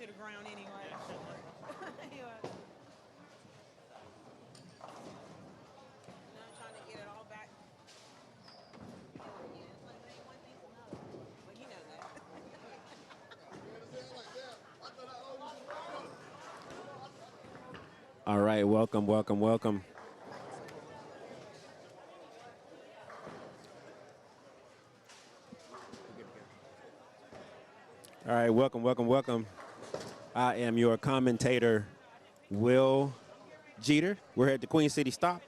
to the ground anyway. Anyway. Now I'm trying to get it all back. Yeah, it's like they ain't one thing to another. Well, you know that. All right, welcome, welcome, welcome. All right, welcome, welcome, welcome. I am your commentator, Will Jeter. We're at the Queen City stop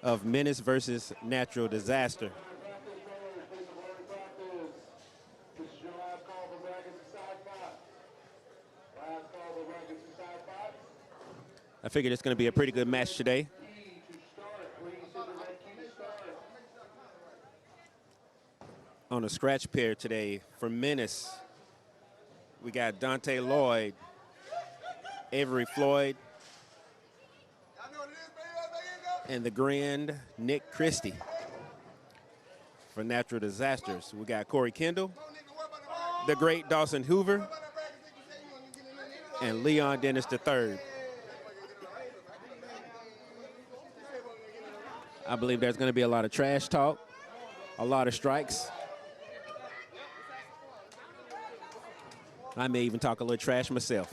of Menace versus Natural Disaster. I figured it's going to be a pretty good match today. On a scratch pair today for Menace, we got Dante Lloyd, Avery Floyd, and the Grand Nick Christie. For Natural Disasters, we got Corey Kendall, the great Dawson Hoover, and Leon Dennis III. I believe there's going to be a lot of trash talk, a lot of strikes. I may even talk a little trash myself.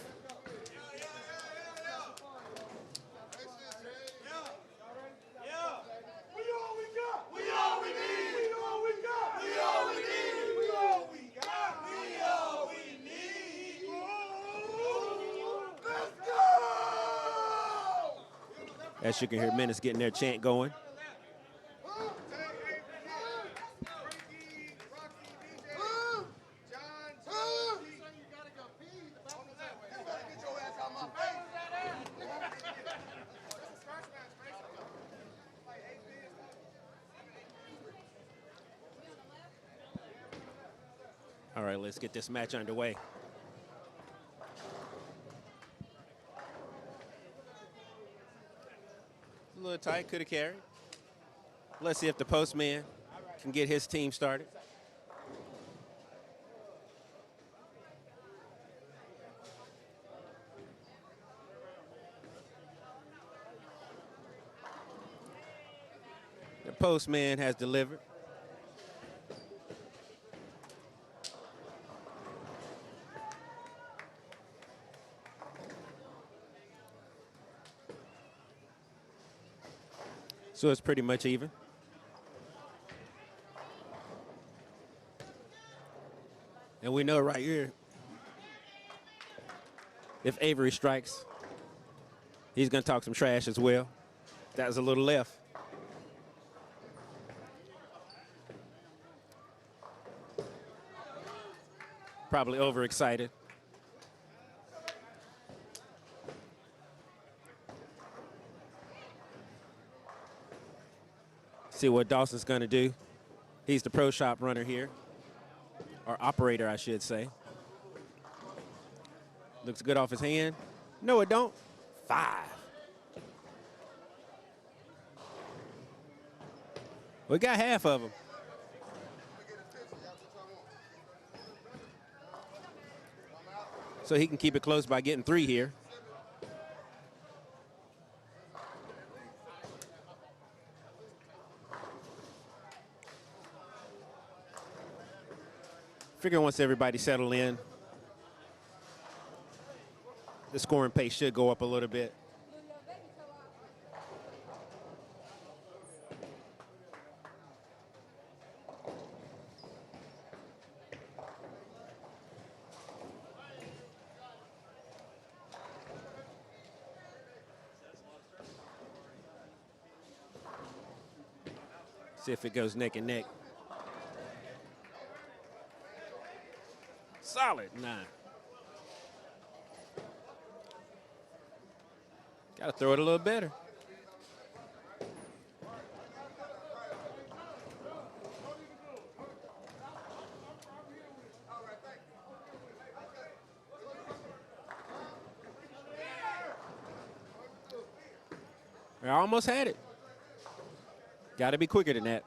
As you can hear, Menace getting their chant going. All right, let's get this match underway. A little tight, could have carried. Let's see if the postman can get his team started. The postman has delivered. So it's pretty much even. And we know right here, if Avery strikes, he's going to talk some trash as well. That was a little left. Probably overexcited. See what Dawson's going to do. He's the pro shop runner here, or operator, I should say. Looks good off his hand. No, it don't. 5. We got half of them. So he can keep it close by getting 3 here. Figure once everybody settle in, the scoring pace should go up a little bit. See if it goes neck and neck. Solid 9. Got to throw it a little better. I almost had it. Got to be quicker than that.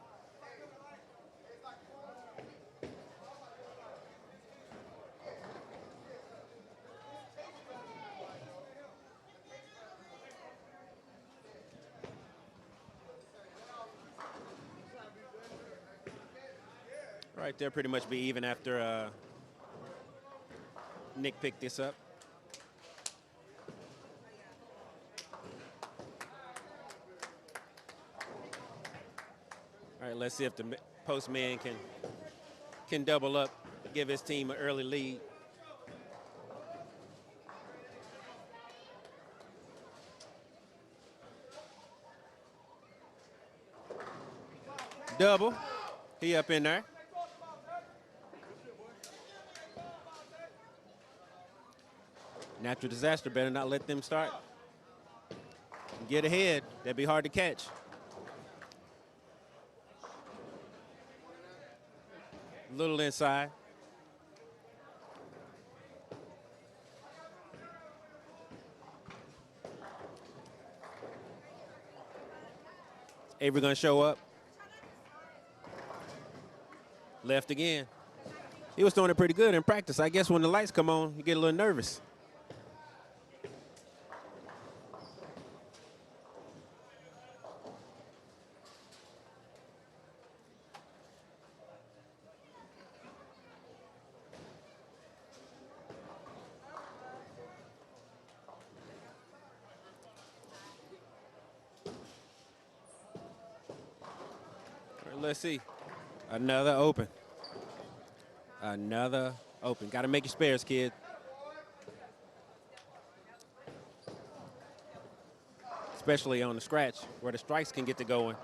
Right there, pretty much be even after Nick picked this up. All right, let's see if the postman can double up, give his team an early lead. Double. He up in there. Natural disaster, better not let them start. Get ahead. That'd be hard to catch. Little inside. Avery gonna show up. Left again. He was throwing it pretty good in practice. I guess when the lights come on, you get a little nervous. All right, let's see. Another open. Another open. Got to make your spares, kid. Especially on the scratch where the strikes can get to going.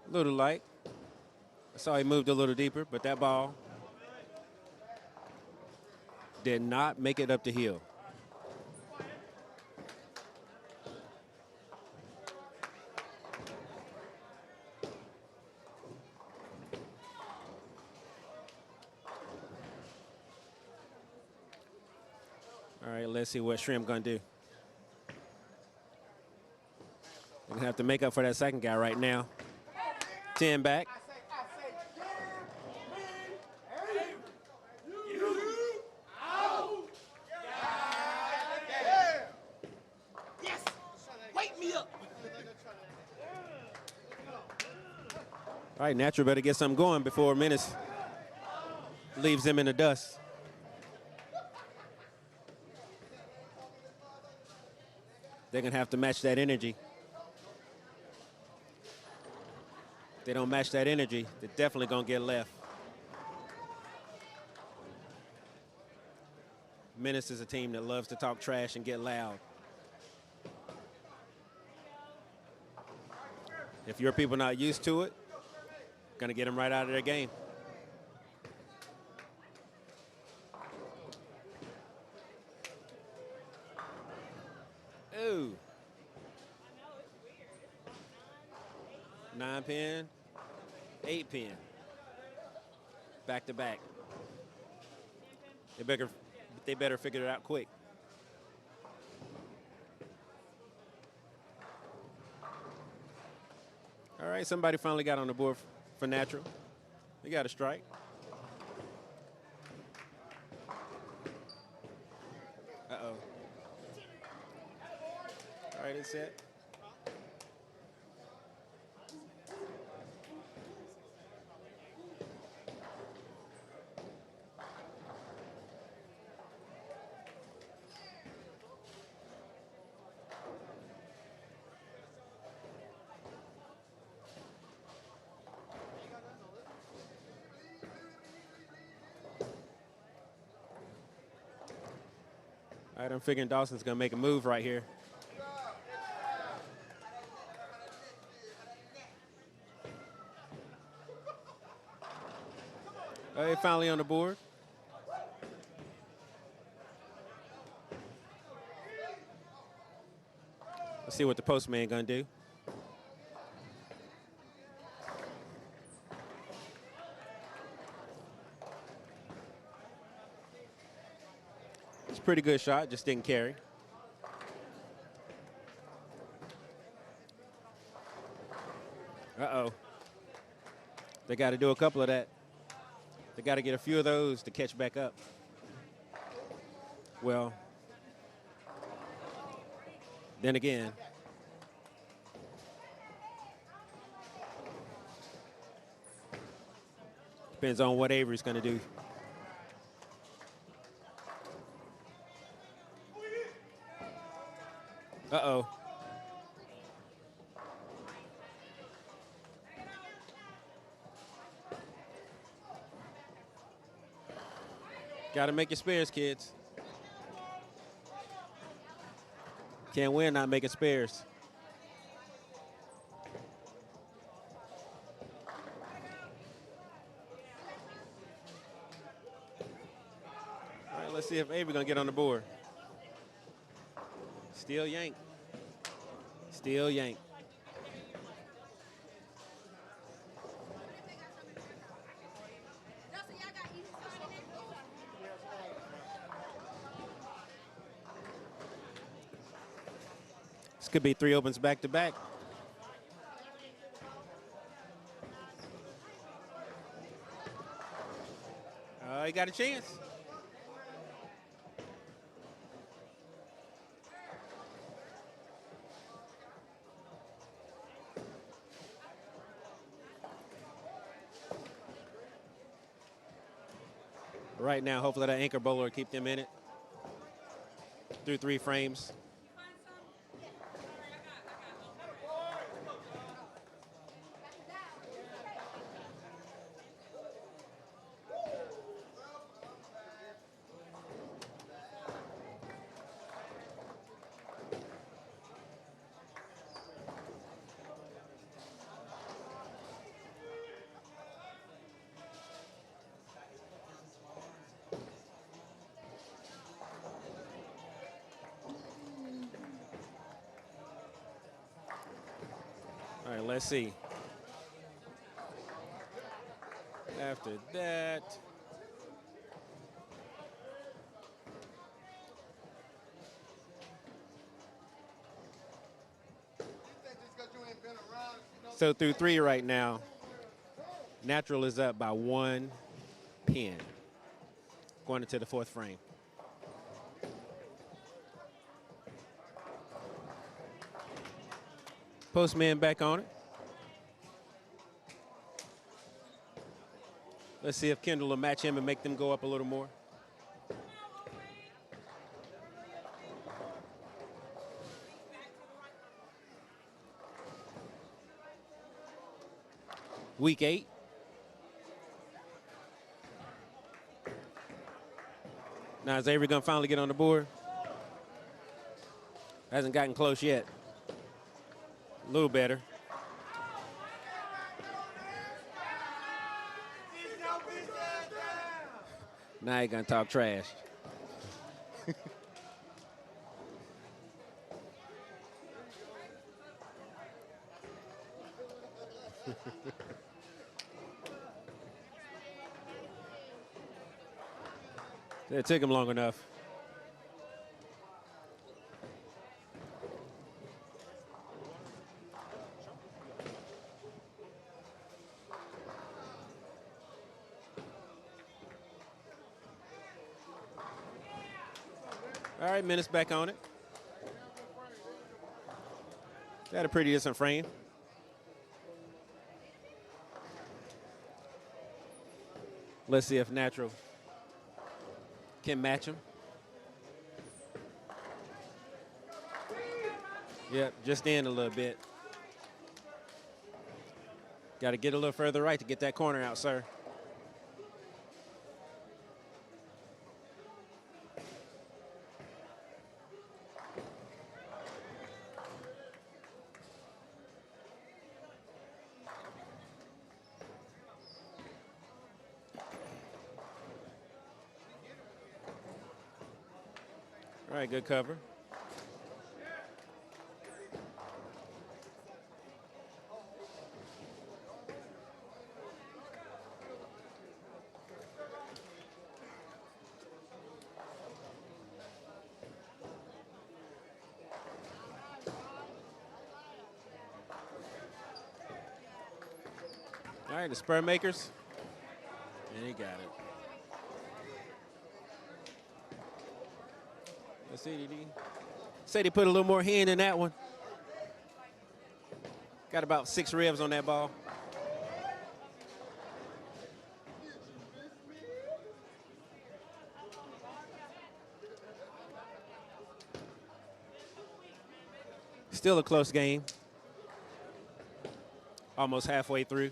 A little light. I saw he moved a little deeper, but that ball did not make it up the hill. All right, let's see what Shrimp gonna do. They're gonna have to make up for that second guy right now. 10 back. All right, Natural better get something going before Menace leaves him in the dust. They're going to have to match that energy. If they don't match that energy, they're definitely going to get left. Menace is a team that loves to talk trash and get loud. If your people not used to it, going to get them right out of their game. Ooh. 9 pin, 8 pin. Back to back. They better figure it out quick. All right, somebody finally got on the board for Natural. They got a strike. Uh-oh. All right, it's set. All right, I'm figuring Dawson's going to make a move right here. All right, finally on the board. Let's see what the postman going to do. It's a pretty good shot, just didn't carry. Uh-oh. They got to do a couple of that. They got to get a few of those to catch back up. Well, then again, depends on what Avery's going to do. Uh-oh. Got to make your spares, kids. Can't win not making spares. All right, let's see if Avery's going to get on the board. Still yank. Still yank. This could be 3 opens back to back. He got a chance. Right now, hopefully that anchor bowler will keep them in it through 3 frames. All right, let's see. After that, so through 3 right now, Natural is up by 1 pin going into the 4th frame. Postman back on it. Let's see if Kendall will match him and make them go up a little more. Week 8. Now is Avery gonna finally get on the board? Hasn't gotten close yet. A little better. Now he gonna talk trash. It took him long enough. All right, Menace back on it. Got a pretty decent frame. Let's see if Natural can match him. Yep, just in a little bit. Got to get a little further right to get that corner out, sir. All right, good cover. All right, the spur makers And he got it. Let's see, did he? Said he put a little more hand in that one. Got about 6 revs on that ball. Still a close game. Almost halfway through.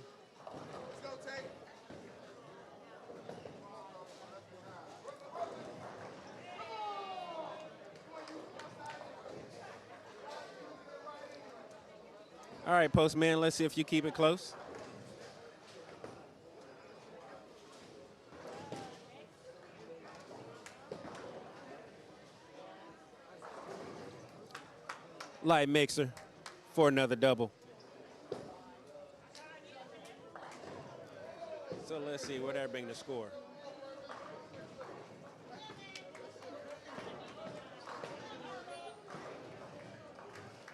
All right, Postman, let's see if you keep it close. Light mixer for another double. So let's see, where that bring the score?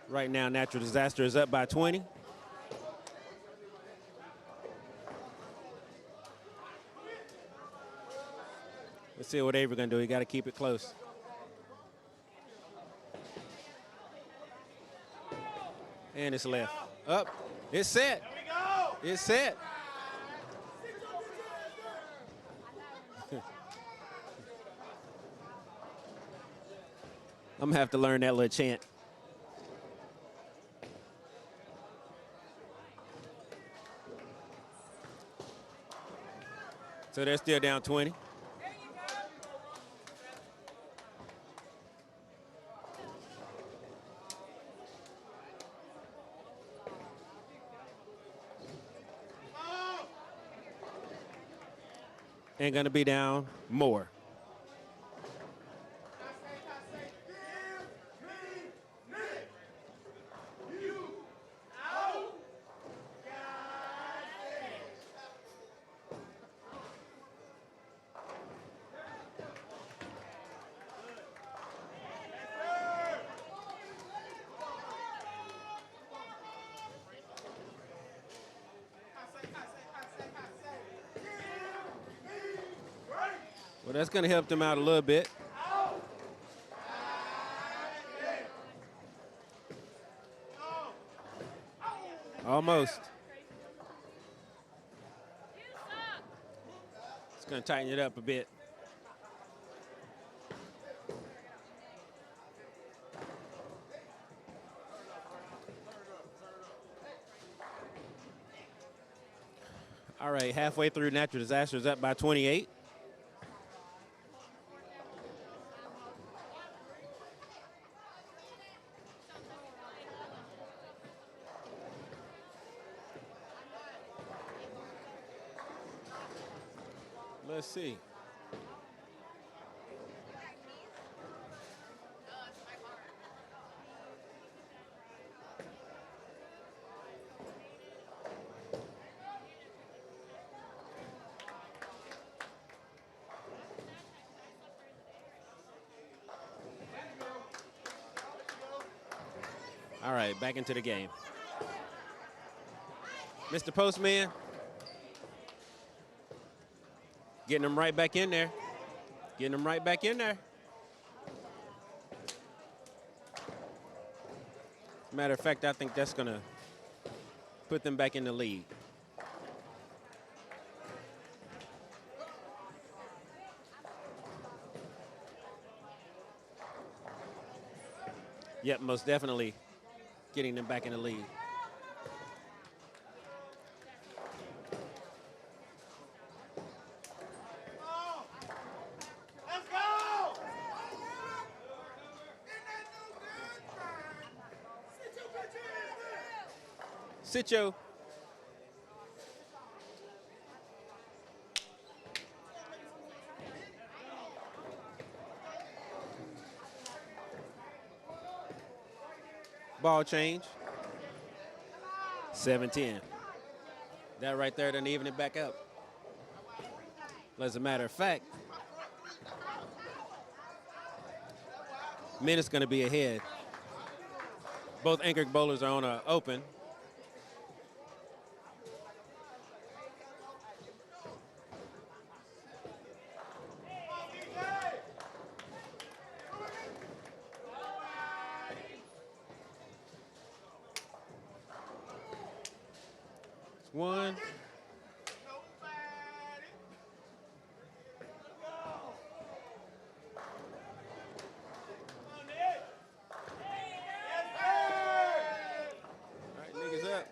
Right now, Natural Disaster is up by 20. Let's see what Avery gonna do. He got to keep it close. And it's left. Up. It's set. It's set. I'm gonna have to learn that little chant. So they're still down 20. And gonna be down more. Well, that's going to help them out a little bit. Almost. It's going to tighten it up a bit. All right, halfway through, Natural Disaster is up by 28. Let's see. All right, back into the game. Mr. Postman. Getting them right back in there. Getting them right back in there. Matter of fact, I think that's going to put them back in the lead. Yep, most definitely getting them back in the lead. Sit yo. Ball change. 7-10. That right there doesn't even it back up. As a matter of fact, Menace going to be ahead. Both anchor bowlers are on an open. one. All right, niggas up.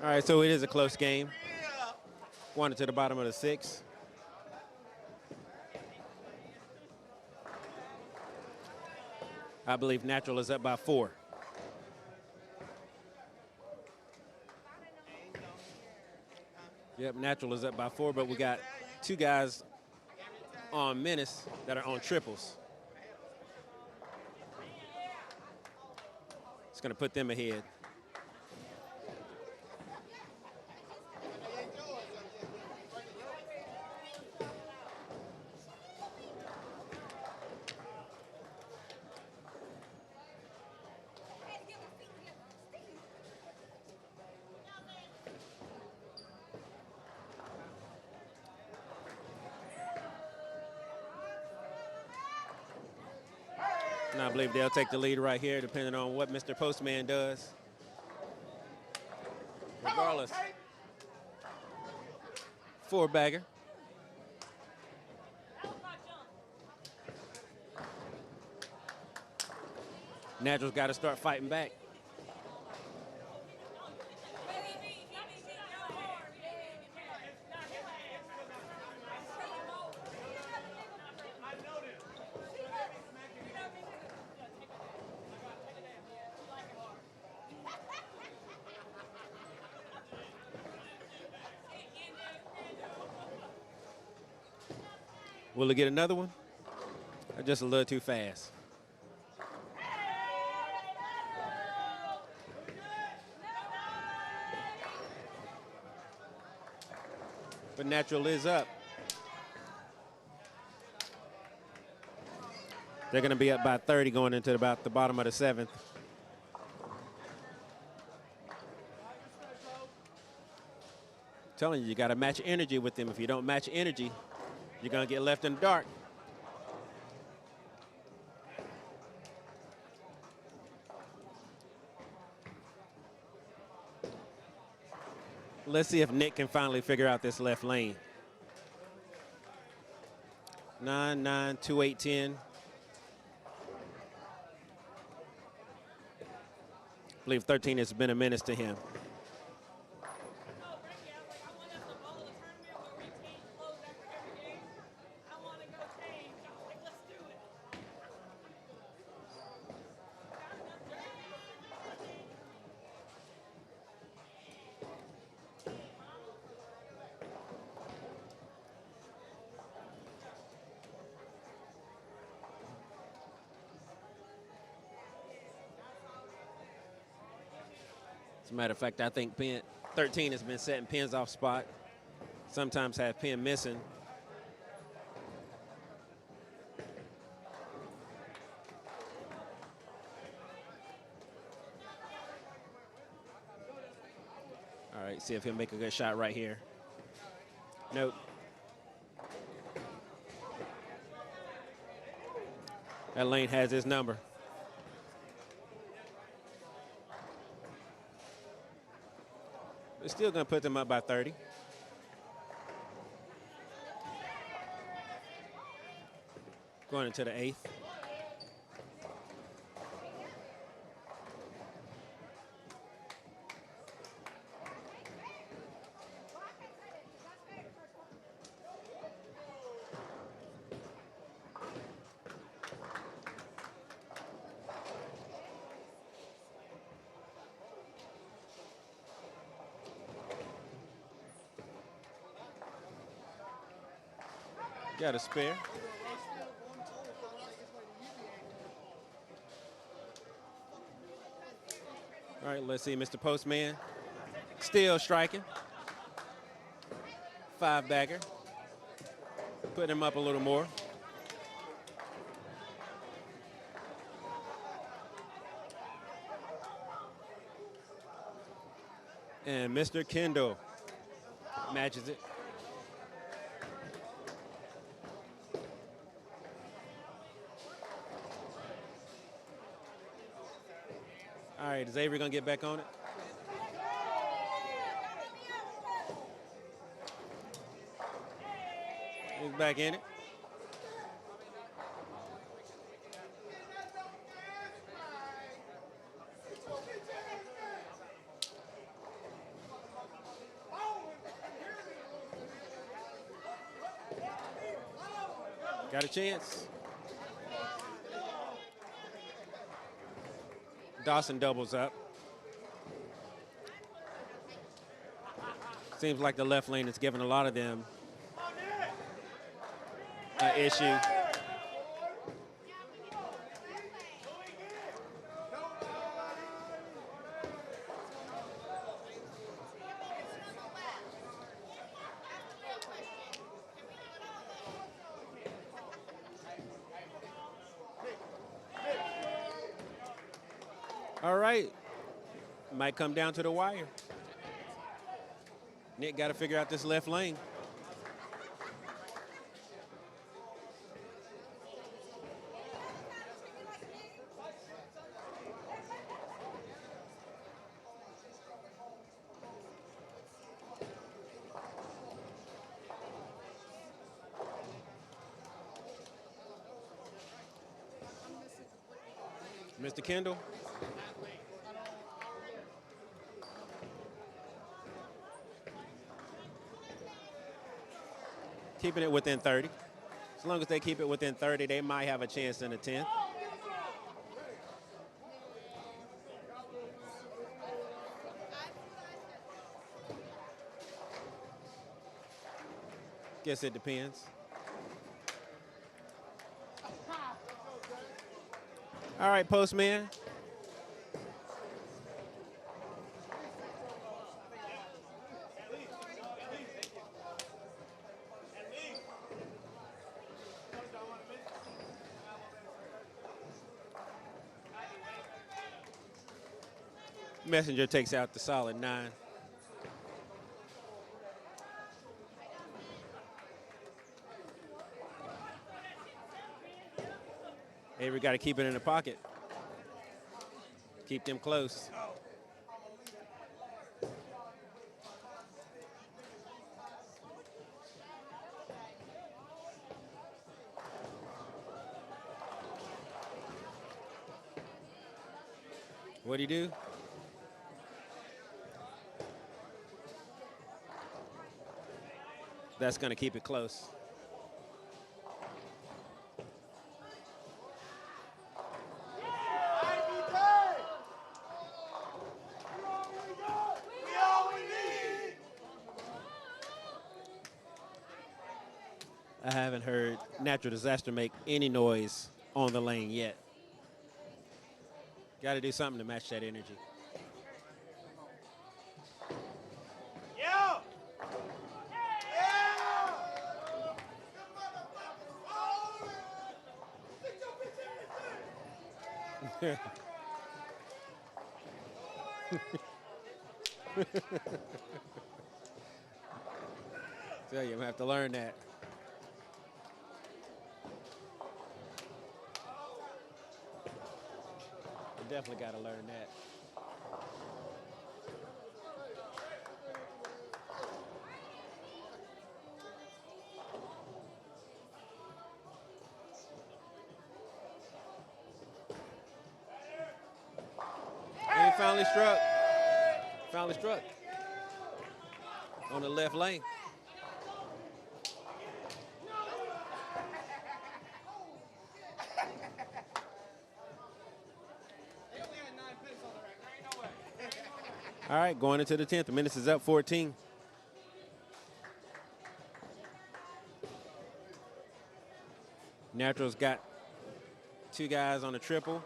All right, so it is a close game. One to the bottom of the 6th. I believe Natural is up by 4. Yep, Natural is up by 4, but we got 2 guys on Menace that are on triples. It's going to put them ahead. And I believe they'll take the lead right here, depending on what Mr. Postman does. Regardless. 4-bagger. Natural's got to start fighting back. Will it get another one? Or just a little too fast? But Natural is up. They're going to be up by 30 going into about the bottom of the 7th. Telling you, you got to match energy with them. If you don't match energy, you're going to get left in the dark. Let's see if Nick can finally figure out this left lane. 9, 9, 2, 8, 10. I believe 13 has been a menace to him. As a matter of fact, I think 13 has been setting pins off spot. Sometimes have pin missing. All right, see if he'll make a good shot right here. Nope. That lane has his number. It's still going to put them up by 30. Going into the 8th. Got a spare. All right, let's see, Mr. Postman. Still striking. 5-bagger. Put him up a little more. And Mr. Kendall Matches it. All right, is Avery gonna get back on it? He's back in it. Got a chance. Dawson doubles up. Seems like the left lane is giving a lot of them an issue. All right. Might come down to the wire. Nick got to figure out this left lane. Mr. Kendall. Keeping it within 30. As long as they keep it within 30, they might have a chance in the 10th. Guess it depends. All right, postman. Messenger takes out the solid 9. Avery got to keep it in the pocket. Keep them close. What'd he do? That's going to keep it close. I haven't heard Natural Disaster make any noise on the lane yet. Got to do something to match that energy. Tell you, I'm gonna have to learn that. I definitely got to learn that. And he finally struck. Finally struck on the left lane. All right, going into the 10th. The Menace is up 14. Natural's got 2 guys on a triple,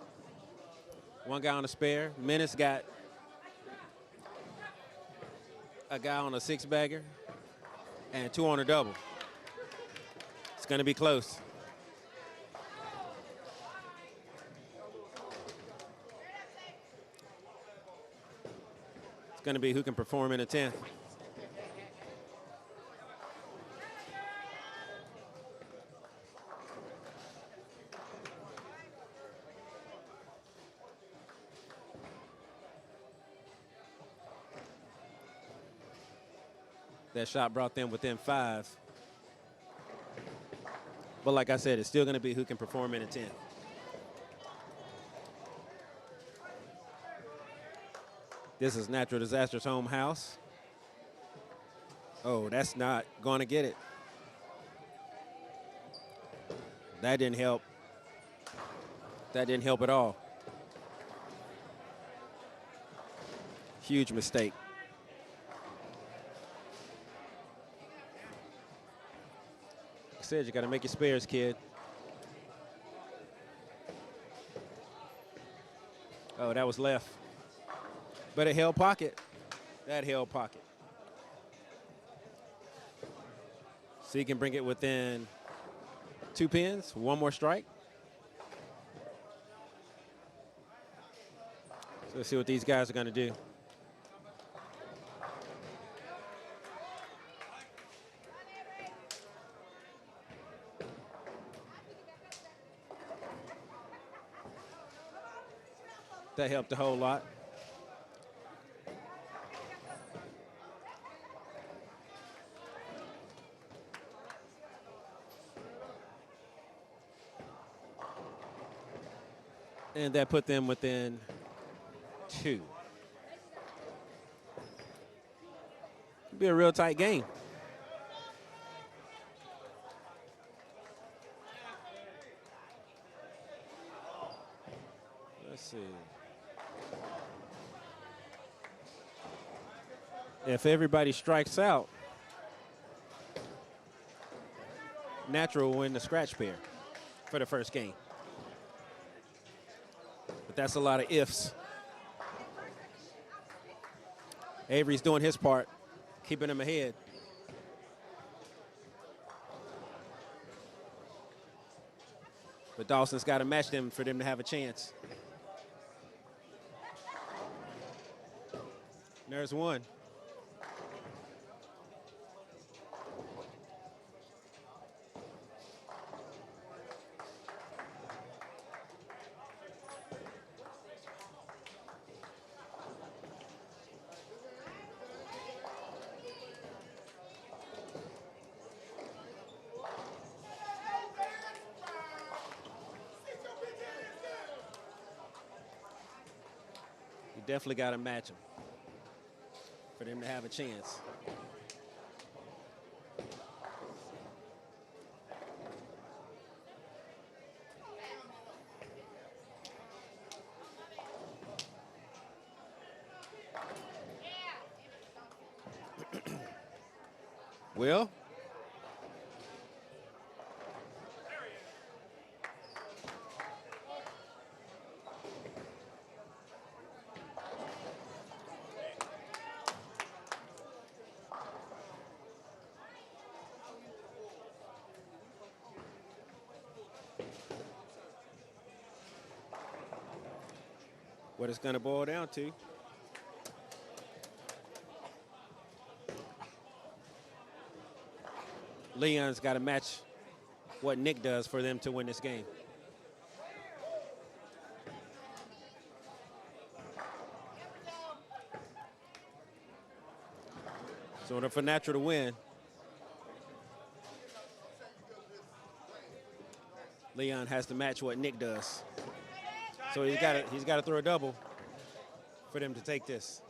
1 guy on a spare. Menace got a guy on a 6-bagger and 2 on a double. It's going to be close. It's going to be who can perform in the 10th. That shot brought them within 5. But like I said, it's still going to be who can perform in a 10th. This is Natural Disasters home house. Oh, that's not going to get it. That didn't help. That didn't help at all. Huge mistake. Like I said, you got to make your spares, kid. Oh, that was left. But it held pocket. That held pocket. So he can bring it within 2 pins, 1 more strike. So let's see what these guys are going to do. That helped a whole lot. And that put them within 2. It'll be a real tight game. Let's see. If everybody strikes out, Natural will win the scratch pair for the first game. But that's a lot of ifs. Avery's doing his part, keeping him ahead. But Dawson's got to match them for them to have a chance. There's one. You definitely got to match them for them to have a chance. Will? What it's going to boil down to. Leon's got to match what Nick does for them to win this game. So in order for Natural to win, Leon has to match what Nick does. So he's got to throw a double for them to take this.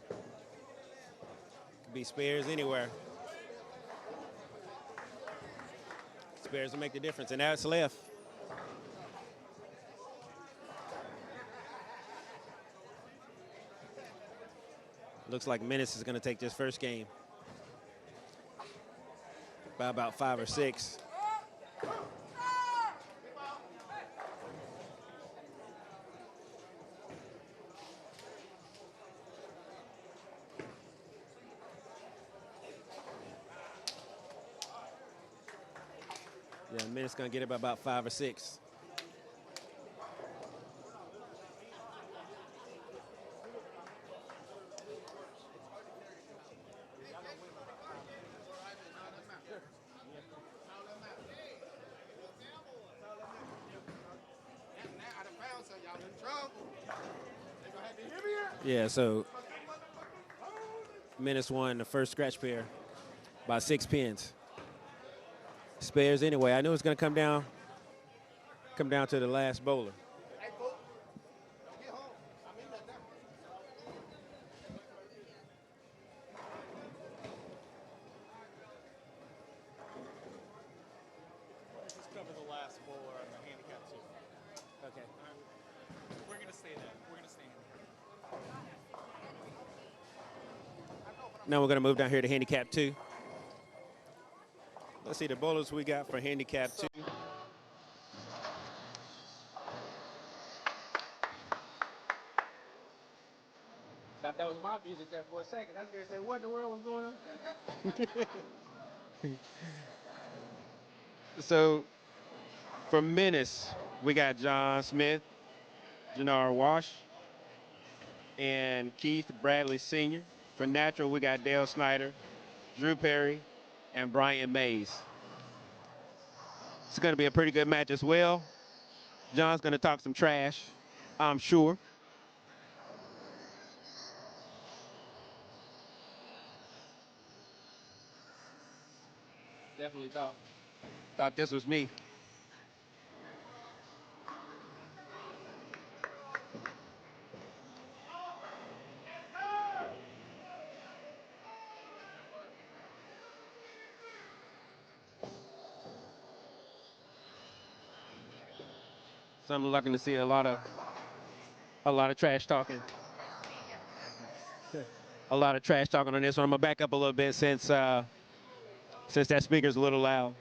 Could be spares anywhere. Spares will make the difference, and now it's left. Looks like Menace is going to take this first game by about 5 or 6. Yeah, Menace going to get it by about 5 or 6. Yeah, so Menace won the first scratch pair by 6 pins. Spares anyway. I knew it was going to come down to the last bowler. Let's just cover the last bowler on the handicap too. Okay. We're gonna stay there. We're gonna stay in here. Now we're going to move down here to handicap 2. Let's see the bowlers we got for handicap 2. Thought that was my music there for a second. I was going to say, what in the world was going on? So, for Menace, we got John Smith, Jannar Wash, and Keith Bradley Sr. For Natural, we got Dale Snyder, Drew Perry, and Brian Mays. It's going to be a pretty good match as well. John's going to talk some trash, I'm sure. Definitely thought this was me. So I'm looking to see a lot of trash talking. A lot of trash talking on this one. I'm gonna back up a little bit since that speaker's a little loud.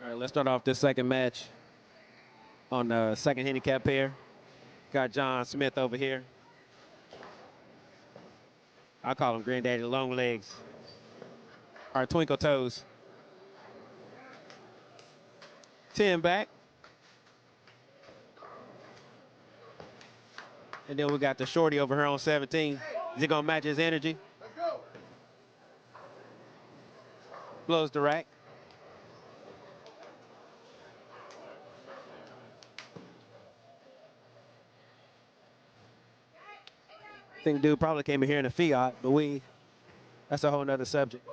All right, let's start off this second match on the second handicap pair. Got John Smith over here. I call him Granddaddy Long Legs, or Twinkle Toes. 10 back. And then we got the shorty over here on 17. Is he gonna match his energy? Let's go. Blows the rack. I think dude probably came in here in a Fiat, but that's a whole nother subject.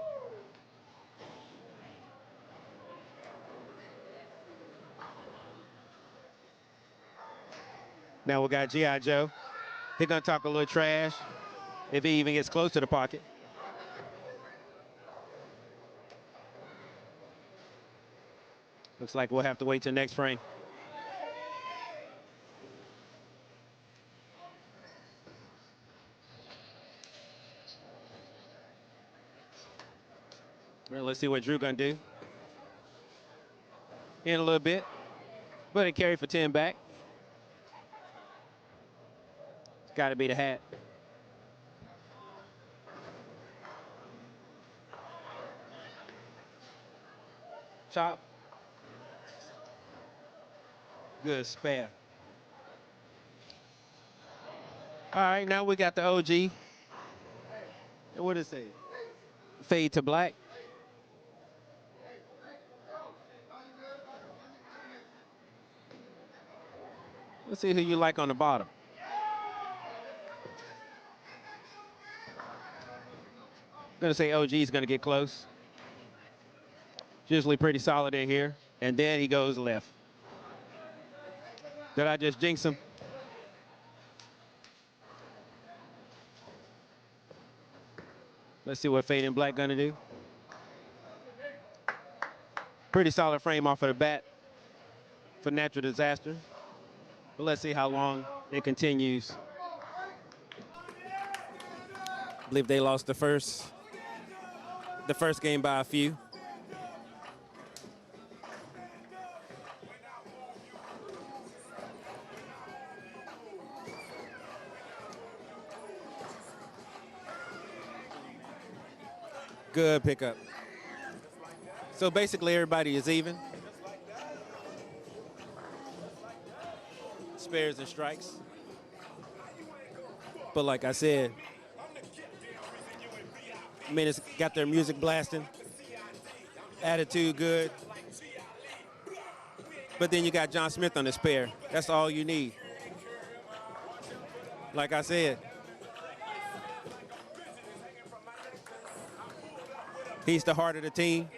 Now we got G.I. Joe. He's gonna talk a little trash if he even gets close to the pocket. Looks like we'll have to wait till next frame. Well, let's see what Drew gonna do. In a little bit, but it carried for 10 back. It's got to be the hat. Chop. Good spare. All right, now we got the OG. What did it say? Fade to black. Let's see who you like on the bottom. I'm gonna say OG's gonna get close. Usually pretty solid in here. And then he goes left. Did I just jinx him? Let's see what Fade in Black gonna do. Pretty solid frame off of the bat for Natural Disaster. But let's see how long it continues. I believe they lost the first game by a few. Good pickup. So basically everybody is even. Spares and strikes. But like I said, Menace got their music blasting. Attitude good. But then you got John Smith on this pair. That's all you need. Like I said, he's the heart of the team,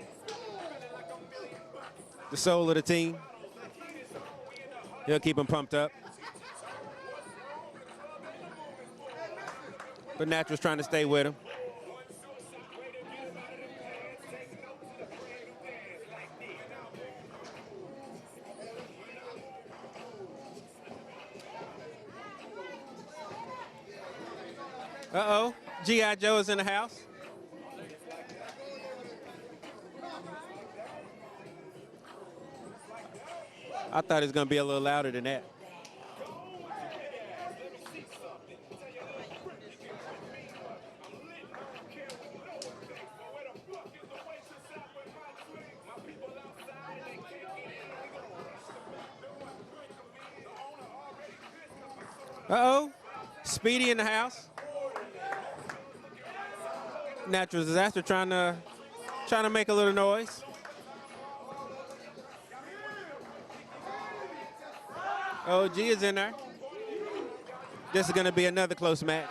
the soul of the team. He'll keep them pumped up. But Natural's trying to stay with him. Uh-oh, G.I. Joe is in the house. I thought it was going to be a little louder than that. Uh-oh, Speedy in the house. Natural Disaster trying to make a little noise. OG is in there. This is going to be another close match.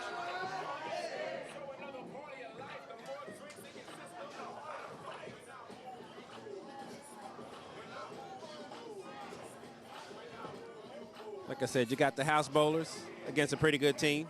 Like I said, you got the house bowlers against a pretty good team.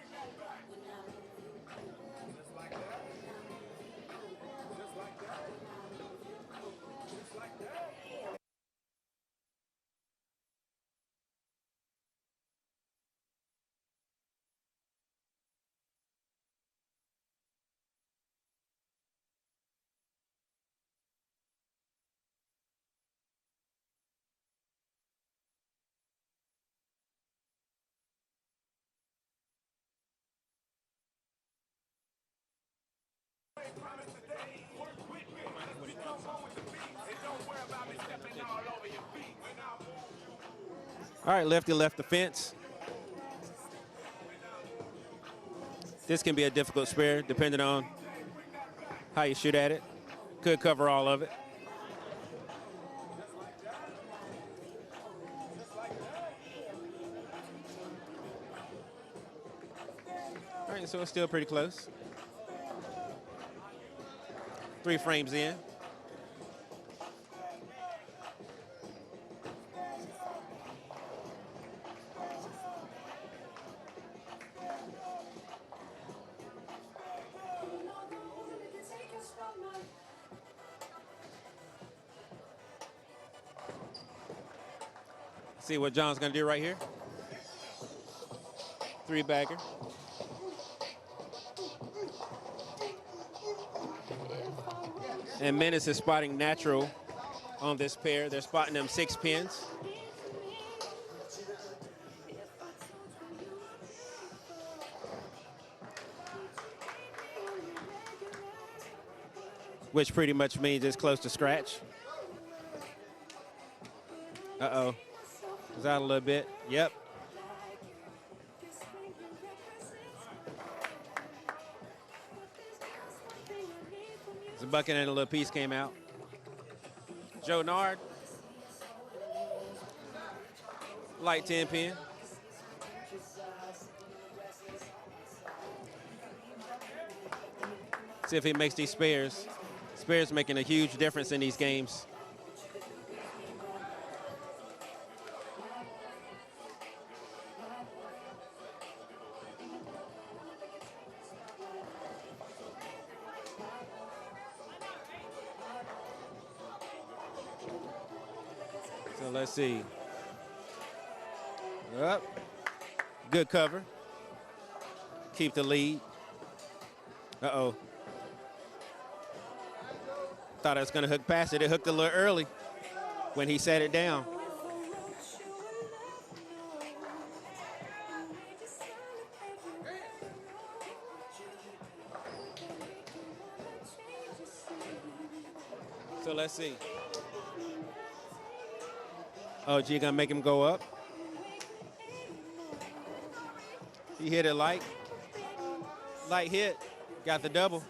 All right, lefty left the fence. This can be a difficult spare depending on how you shoot at it. Could cover all of it. All right, so it's still pretty close. 3 frames in. See what John's gonna do right here. 3-bagger. And Menace is spotting Natural on this pair. They're spotting them 6 pins. Which pretty much means it's close to scratch. Uh-oh. It's out a little bit. Yep. The bucket and a little piece came out. Joe Nard. Light 10 pin. See if he makes these spares. Spares making a huge difference in these games. So let's see. Up. Good cover. Keep the lead. Uh-oh. Thought I was going to hook past it. It hooked a little early when he set it down. let's see. Oh, G gonna make him go up. He hit it light. Light hit. Got the double.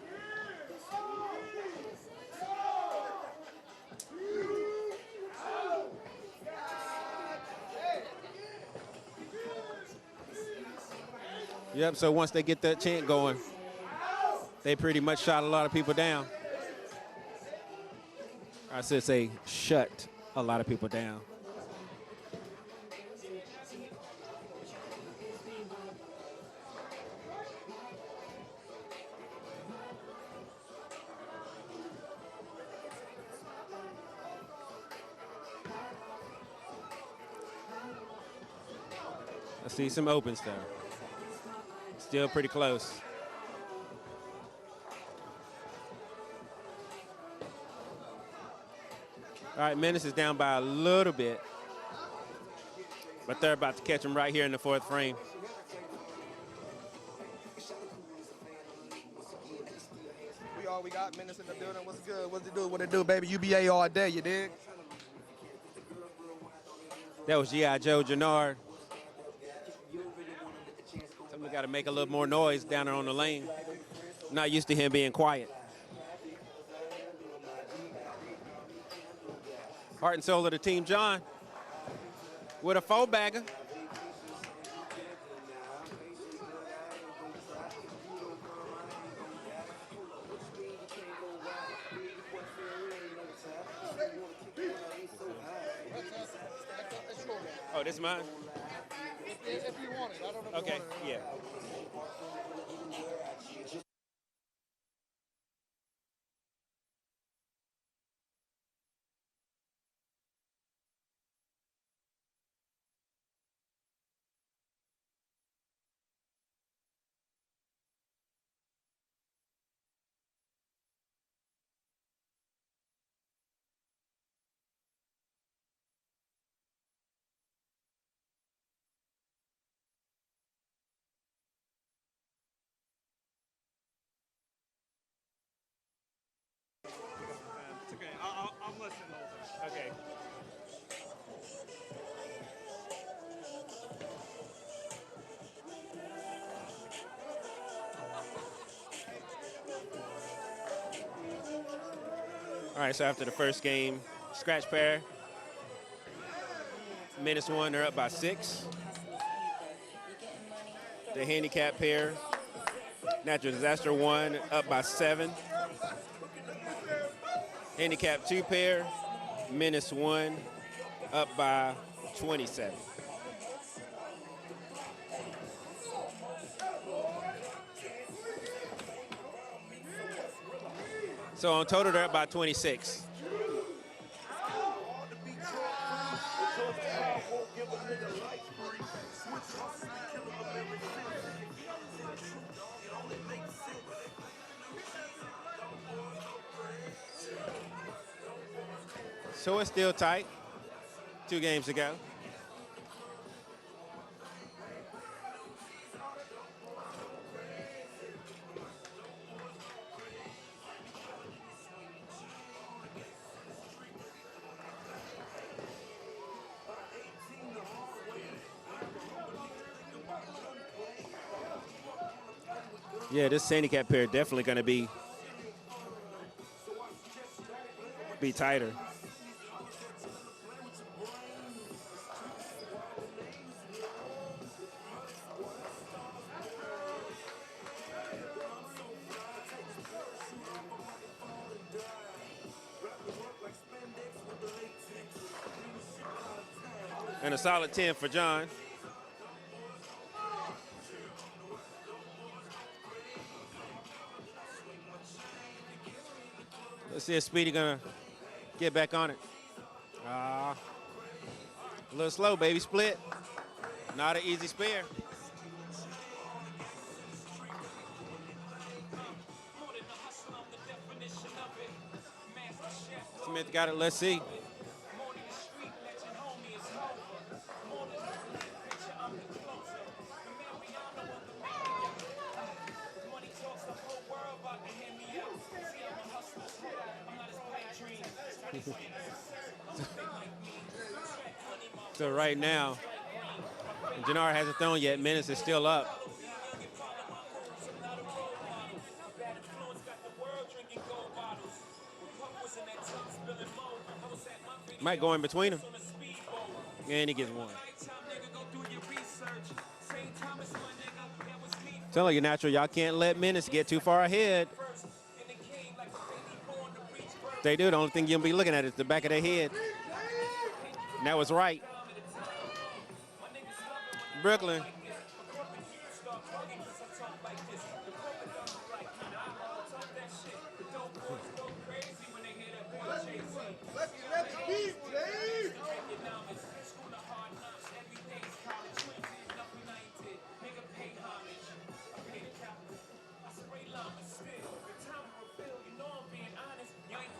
Yep, so once they get that chant going, they pretty much shot a lot of people down. I should say shut a lot of people down. I see some open stuff. Still pretty close. All right, Menace is down by a little bit, but they're about to catch him right here in the fourth frame. We got Menace in the building. What's good? What's it do? What it do, baby? UBA all day, you dig? That was G.I. Joe Jannard. Somebody got to make a little more noise down there on the lane. Not used to him being quiet. Heart and soul of the team, John, with a four-bagger. Oh, this is mine? If you want it. I don't know if Okay, you want it. yeah. It's okay. I'm listening over. Okay. All right, so after the first game, scratch pair. Menace won, they're up by 6. The handicap pair, Natural Disaster 1, up by 7. Handicap 2 pair, Menace 1, up by 27. So on total, they're up by 26. So it's still tight. 2 games to go. Yeah, this handicap pair definitely going to be tighter. And a solid 10 for John. Let's see if Speedy gonna get back on it. A little slow, baby. Split. Not an easy spare. Smith got it. Let's see. So right now, Jannard hasn't thrown yet. Menace is still up. Might go in between them. And he gets one. Telling you, Natural, y'all can't let Menace get too far ahead. If they do, the only thing you'll be looking at is the back of their head. And that was right. Brooklyn.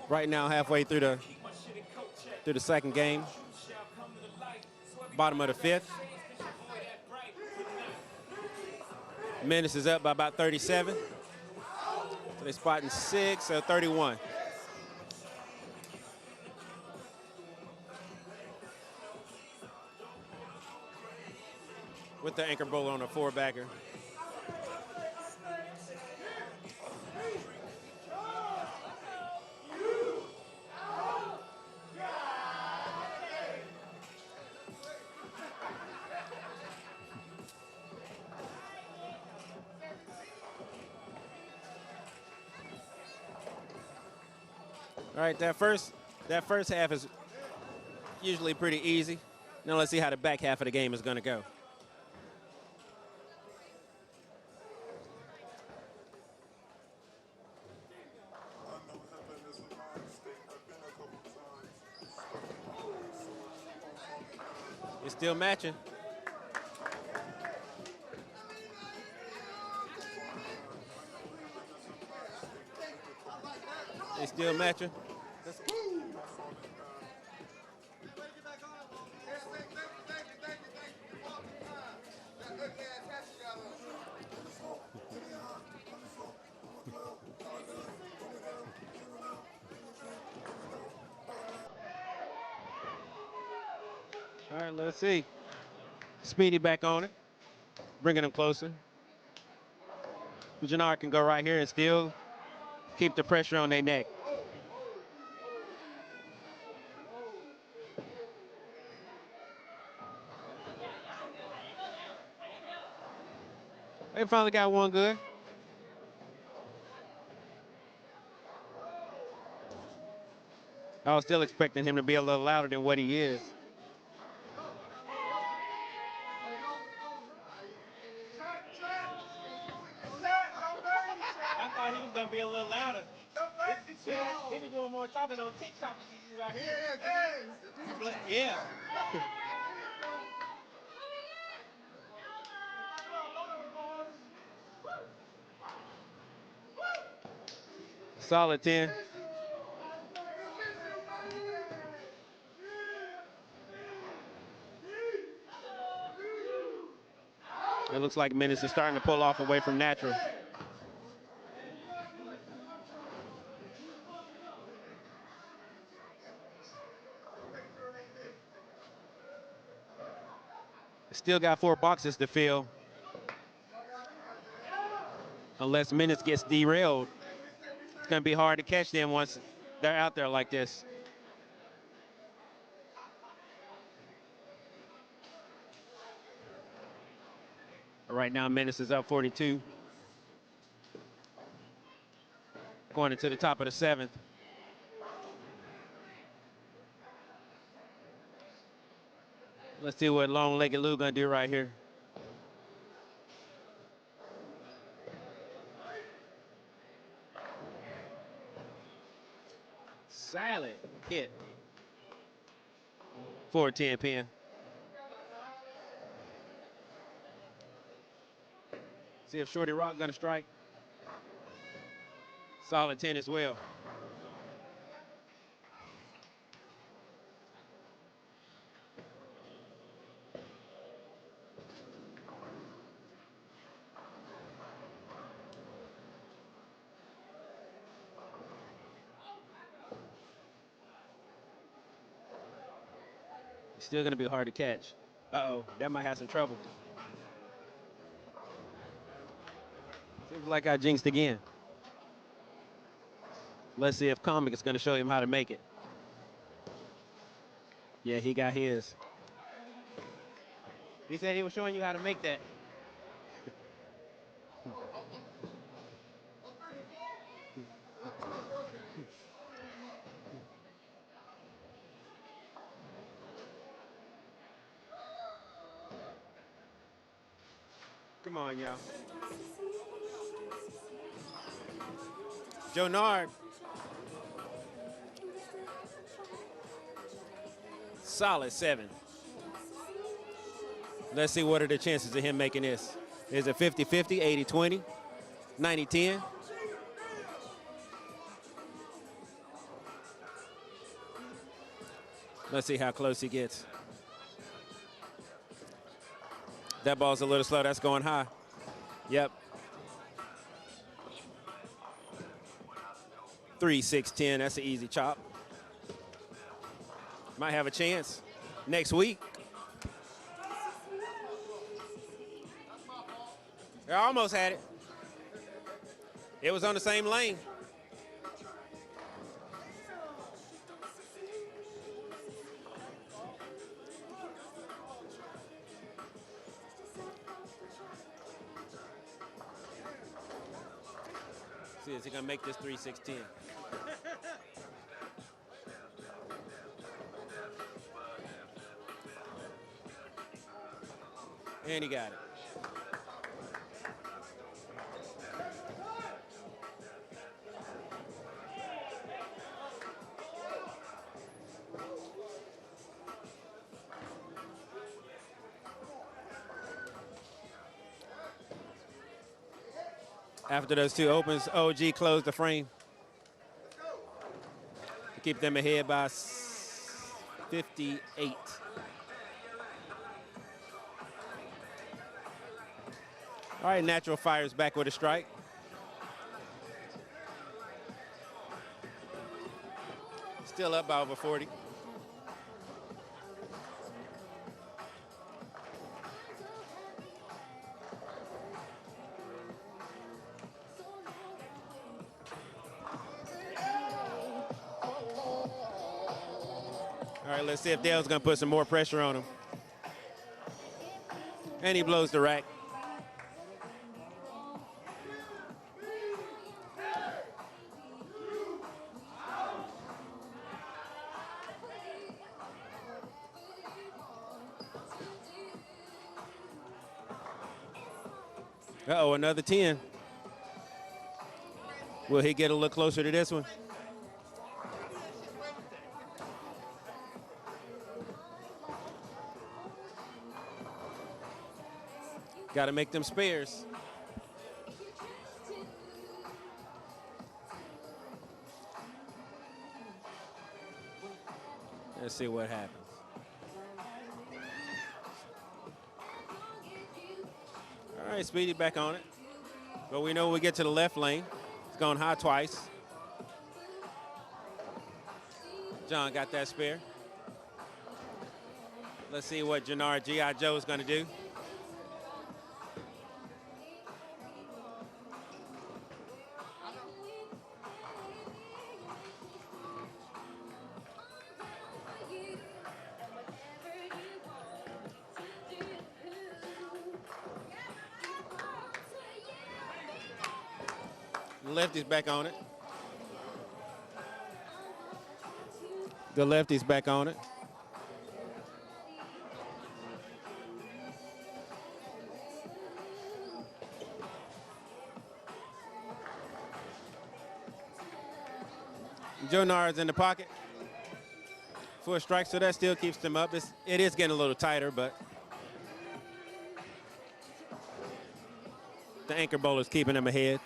Right now, halfway through the second game. Bottom of the fifth. Menace is up by about 37. So they're spotting 6, so 31. With the anchor bowler on a 4-backer. All right, that first half is usually pretty easy. Now let's see how the back half of the game is going to go. It's still matching. It's still matching. All right, let's see. Speedy back on it, bringing him closer. Jannard can go right here and still keep the pressure on their neck. They finally got one good. I was still expecting him to be a little louder than what he is. I thought he was going to be a little louder. He be doing more talking on TikTok right here. Yeah. Solid 10. It looks like Menace is starting to pull off away from Natural. Still got 4 boxes to fill. Unless Menace gets derailed, it's going to be hard to catch them once they're out there like this. Right now, Menace is up 42. Going into the top of the 7th. Let's see what long-legged Lou gonna do right here. Silent hit. 4-10 pin. See if Shorty Rock gonna strike. Solid 10 as well. It's still going to be hard to catch. Uh-oh, that might have some trouble. Seems like I jinxed again. Let's see if Comic is going to show him how to make it. Yeah, he got his. He said he was showing you how to make that. Come on, y'all. Joe Nard. Solid 7. Let's see what are the chances of him making this. Is it 50-50, 80-20, 90-10? Let's see how close he gets. That ball's a little slow. That's going high. Yep. 3, 6, 10. That's an easy chop. Might have a chance next week. I almost had it. It was on the same lane. See, is he gonna make this 3, 6, 10? And he got it. After those two opens, OG closed the frame to keep them ahead by 58. All right, Natural fires back with a strike. Still up by over 40. All right, let's see if Dale's gonna put some more pressure on him. And he blows the rack. Uh-oh, another 10. Will he get a look closer to this one? Got to make them spares. Let's see what happens. All right, Speedy back on it. But we know when we get to the left lane, it's going high twice. John got that spare. Let's see what Jannard G.I. Joe is going to do. Lefty's back on it. The lefty's back on it. Joe Nard's in the pocket for a strike, so that still keeps them up. It is getting a little tighter, but the anchor bowler's keeping them ahead.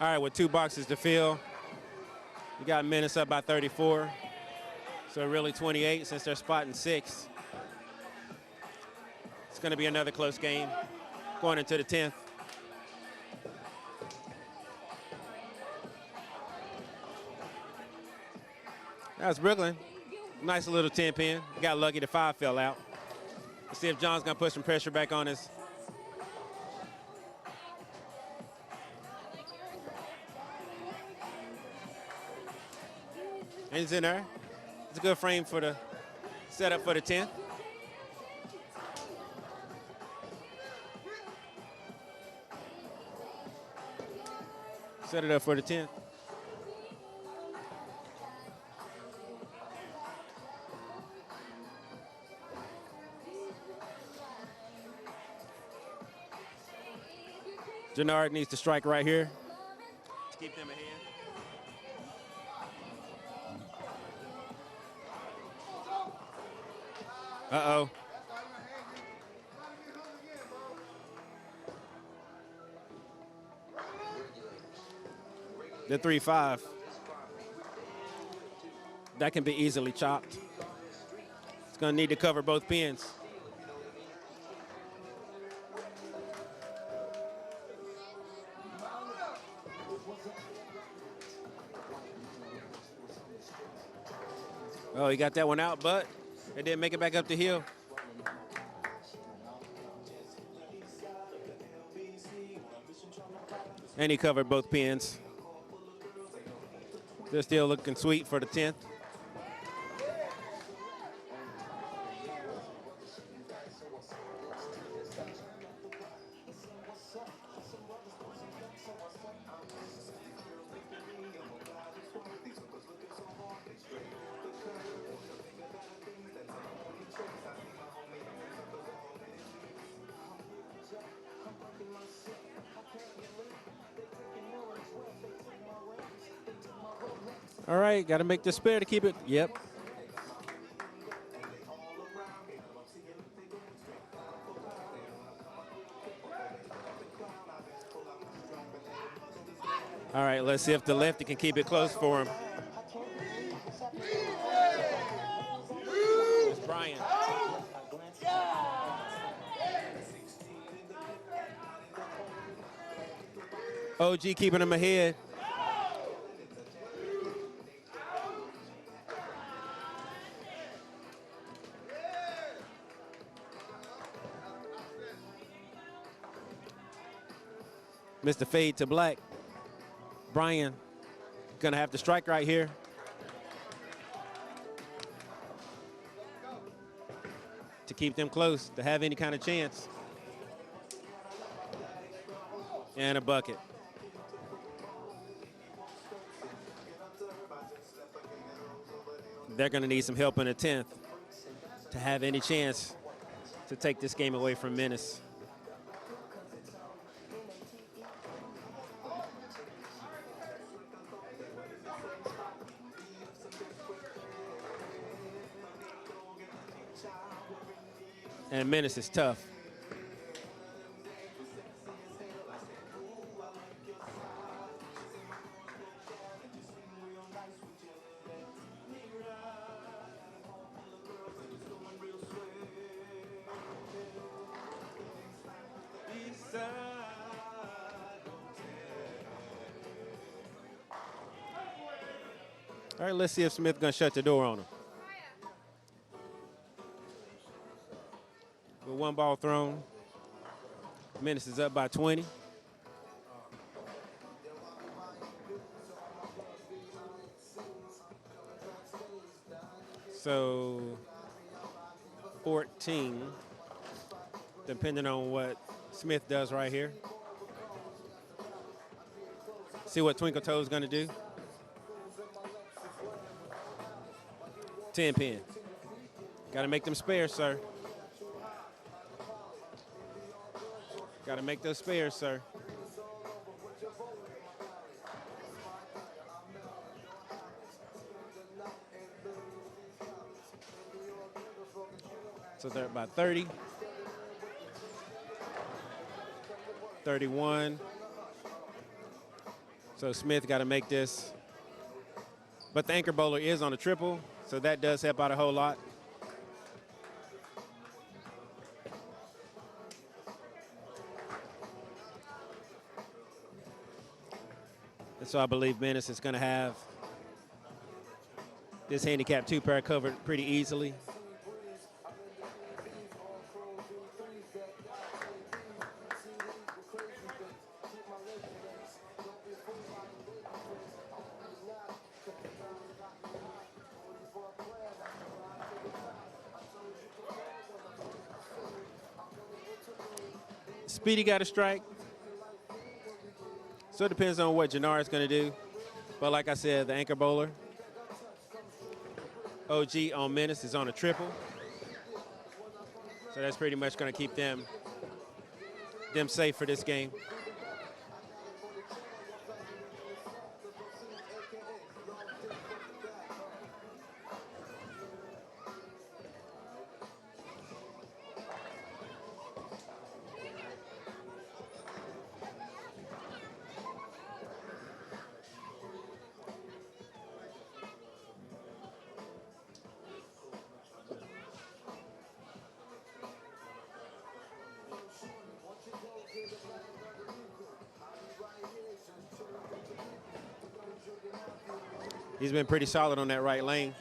All right, with 2 boxes to fill, you got Menace up by 34. So really 28 since they're spotting 6. It's going to be another close game going into the 10th. That was Brooklyn. Nice little 10 pin. Got lucky the 5 fell out. Let's see if John's going to put some pressure back on us. And he's in there. It's a good frame for the setup for the 10th. Set it up for the 10th. Jannard needs to strike right here to keep them ahead. Uh-oh. The 3-5. That can be easily chopped. It's going to need to cover both pins. Oh, he got that one out, but it didn't make it back up the hill. And he covered both pins. They're still looking sweet for the 10th. All right, got to make the spare to keep it. Yep. All right, let's see if the lefty can keep it close for him. It's Brian. OG keeping him ahead. Mr. Fade to black. Brian gonna have to strike right here. To keep them close, to have any kind of chance. And a bucket. They're gonna need some help in the 10th to have any chance to take this game away from Menace. And Menace is tough. All right, let's see if Smith gonna shut the door on him. With 1 ball thrown, Menace is up by 20. So 14, depending on what Smith does right here. See what Twinkle Toe's gonna do. 10 pin. Gotta make them spares, sir. Gotta make those spares, sir. So they're about 30. 31. So Smith got to make this. But the anchor bowler is on a triple, so that does help out a whole lot. And so I believe Menace is going to have this handicap 2-pair covered pretty easily. Speedy got a strike. So it depends on what Jannard is going to do. But like I said, the anchor bowler, OG on Menace, is on a triple. So that's pretty much going to keep them safe for this game. He's been pretty solid on that right lane.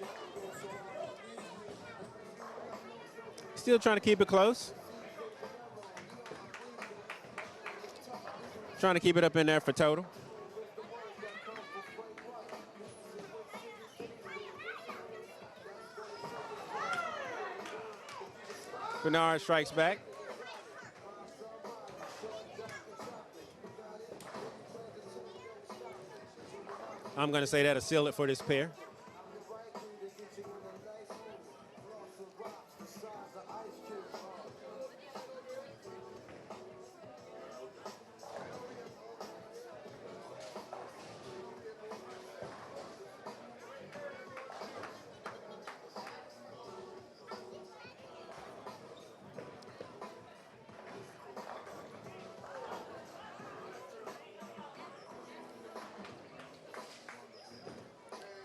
Still trying to keep it close. Trying to keep it up in there for total. Bernard strikes back. I'm going to say that'll seal it for this pair.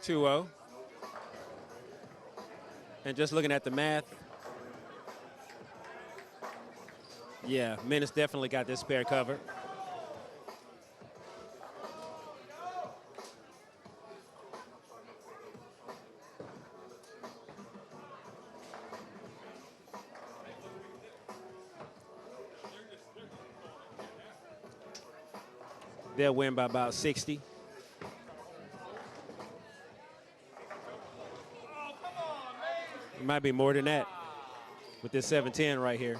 Two-0. And just looking at the math, yeah, Menace definitely got this pair covered. They'll win by about 60. It might be more than that with this 7-10 right here.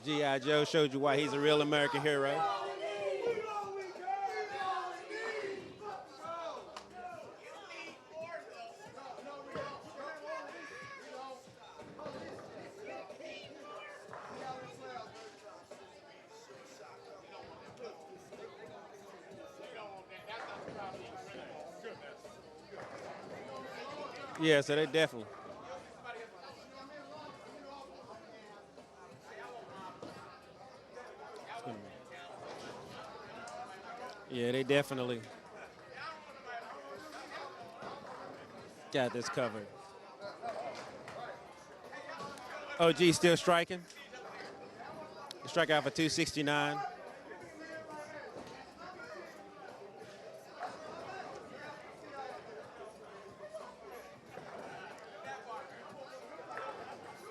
G.I. Joe showed you why he's a real American hero. Yeah, so they definitely. Yeah, they definitely got this covered. OG still striking. Strike out for 269.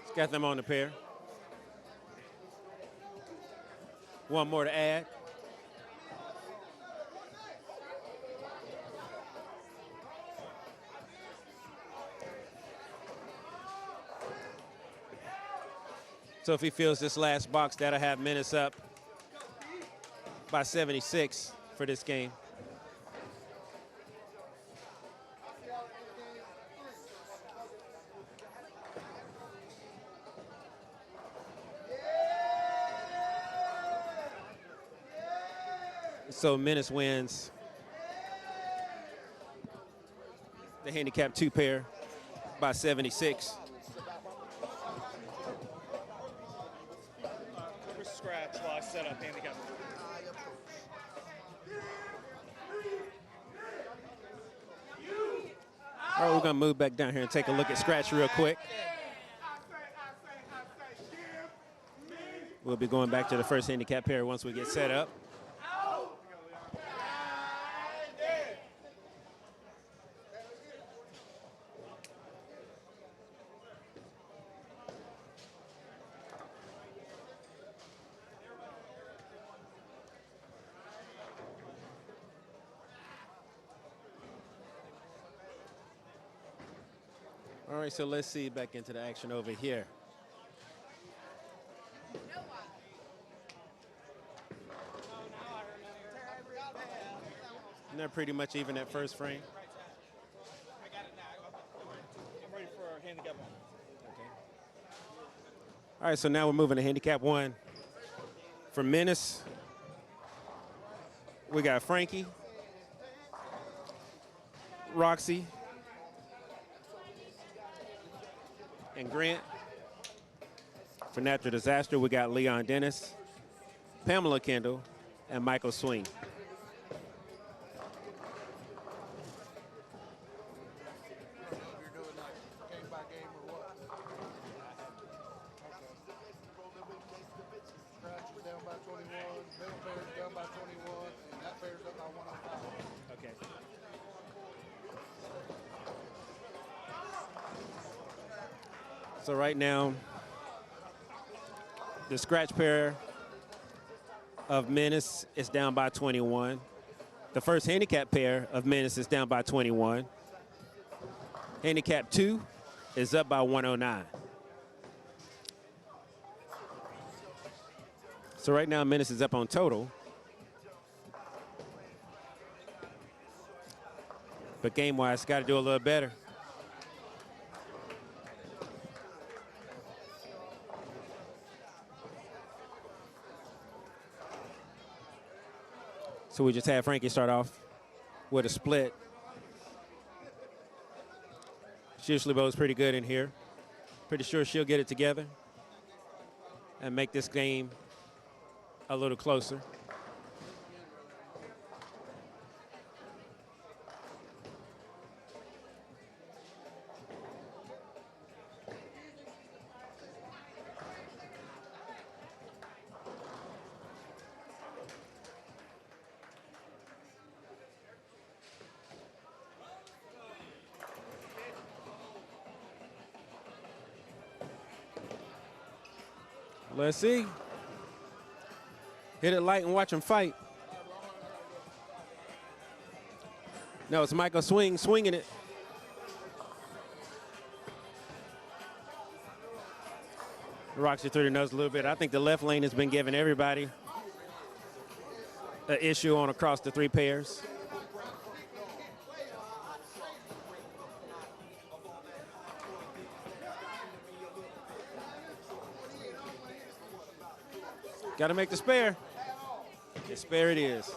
He's got them on the pair. One more to add. So if he fills this last box, that'll have Menace up by 76 for this game. So Menace wins the handicap 2 pair by 76. Scratch while I set up handicap. All right, we're gonna move back down here and take a look at scratch real quick. We'll be going back to the first handicap pair once we get set up. All right, so let's see back into the action over here. And they're pretty much even at first frame. I got it now. I'm ready for handicap 1. Okay. All right, so now we're moving to handicap 1. For Menace, we got Frankie, Roxy, and Grant. For Natural Disaster, we got Leon Dennis, Pamela Kendall, and Michael Swing. Okay. So right now, the scratch pair of Menace is down by 21. The first handicap pair of Menace is down by 21. Handicap 2 is up by 109. So right now, Menace is up on total. But game-wise, got to do a little better. So we just had Frankie start off with a split. She usually bowls pretty good in here. Pretty sure she'll get it together and make this game a little closer. Let's see. Hit it light and watch him fight. No, it's Michael Swing swinging it. Rocks you through the nose a little bit. I think the left lane has been giving everybody an issue on across the 3 pairs. Got to make the spare. The spare it is.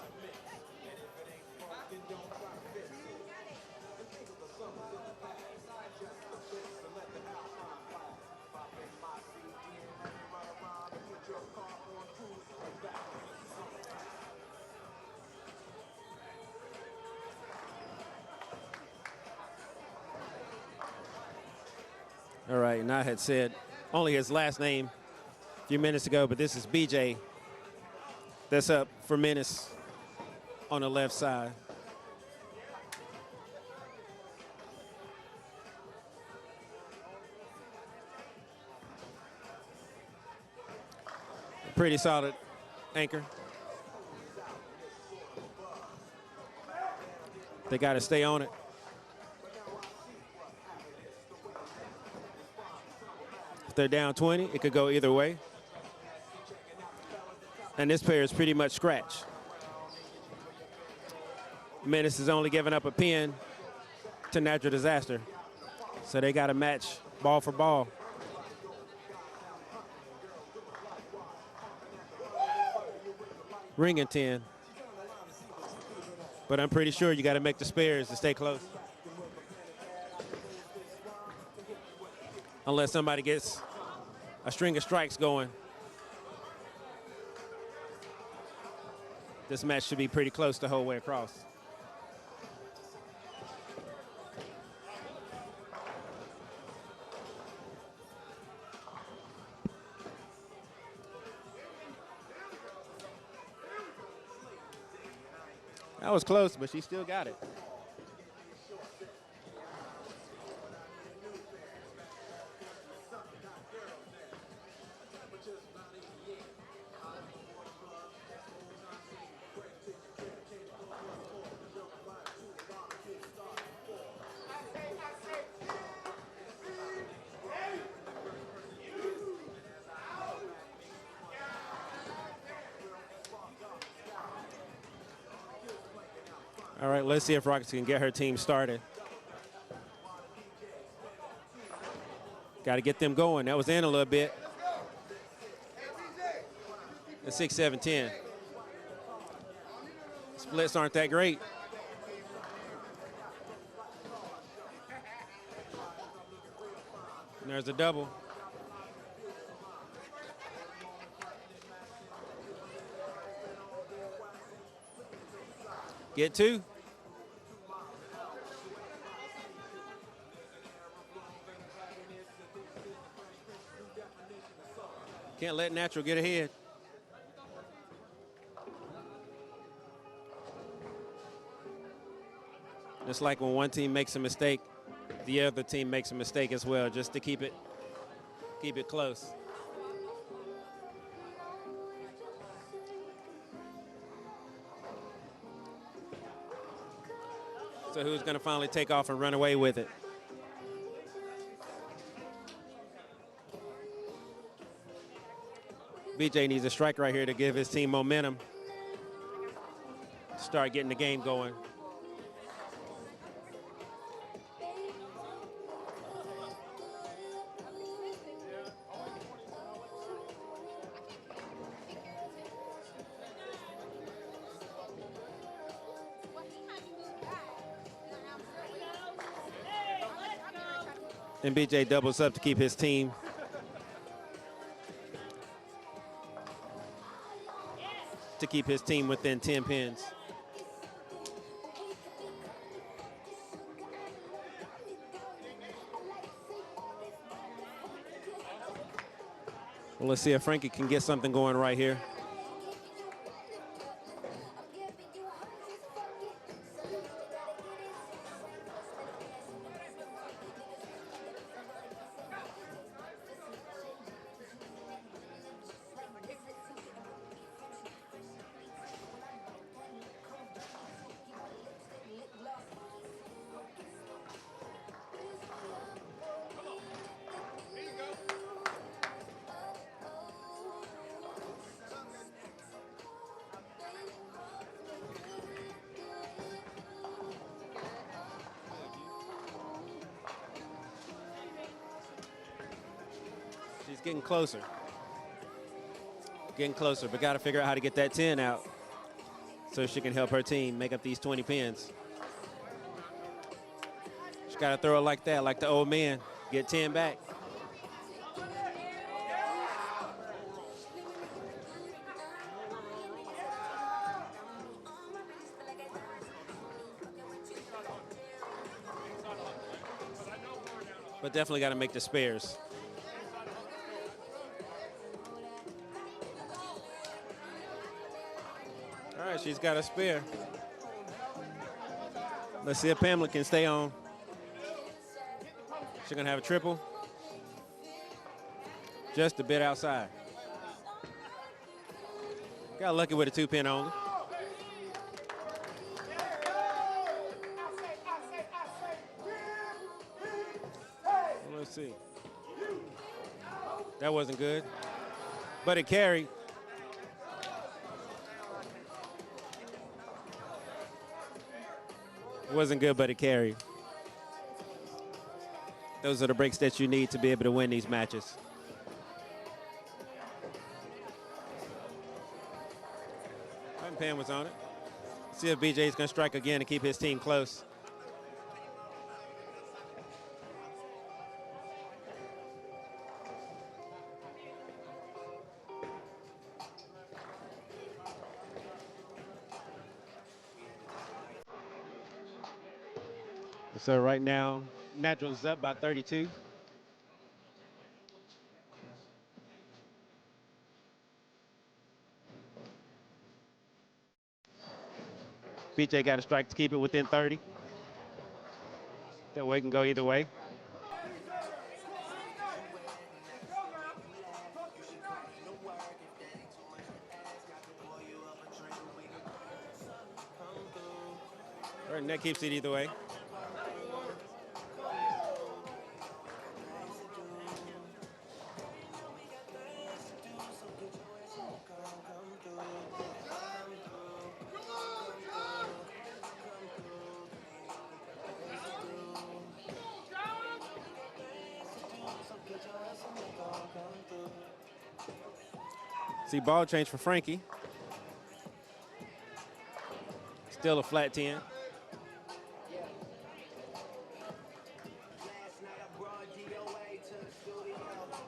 All right, and I had said only his last name a few minutes ago, but this is BJ. That's up for Menace on the left side. Pretty solid anchor. They got to stay on it. If they're down 20, it could go either way. And this pair is pretty much scratch. Menace is only giving up a pin to Natural Disaster. So they got to match ball for ball. Ring and 10. But I'm pretty sure you got to make the spares to stay close. Unless somebody gets a string of strikes going. This match should be pretty close the whole way across. That was close, but she still got it. All right, let's see if Rockets can get her team started. Got to get them going. That was in a little bit. It's 6-7-10. Splits aren't that great. And there's a double. Get two. Can't let natural get ahead. It's like when one team makes a mistake, the other team makes a mistake as well, just to keep it close. So who's going to finally take off and run away with it? BJ needs a strike right here to give his team momentum. Start getting the game going. And BJ doubles up to keep his team. To keep his team within 10 pins. Well, let's see if Frankie can get something going right here. She's getting closer. Getting closer, but got to figure out how to get that 10 out so she can help her team make up these 20 pins. She got to throw it like that, like the old man. Get 10 back. But definitely got to make the spares. All right, she's got a spare. Let's see if Pamela can stay on. She's going to have a triple. Just a bit outside. Got lucky with a 2-pin only. Let's see. That wasn't good, but it carried. It wasn't good, but it carried. Those are the breaks that you need to be able to win these matches. And Pam was on it. See if BJ is going to strike again and keep his team close. So right now, Natural's up by 32. BJ got a strike to keep it within 30. That way it can go either way. All right, and that keeps it either way. See, ball change for Frankie. Still a flat 10.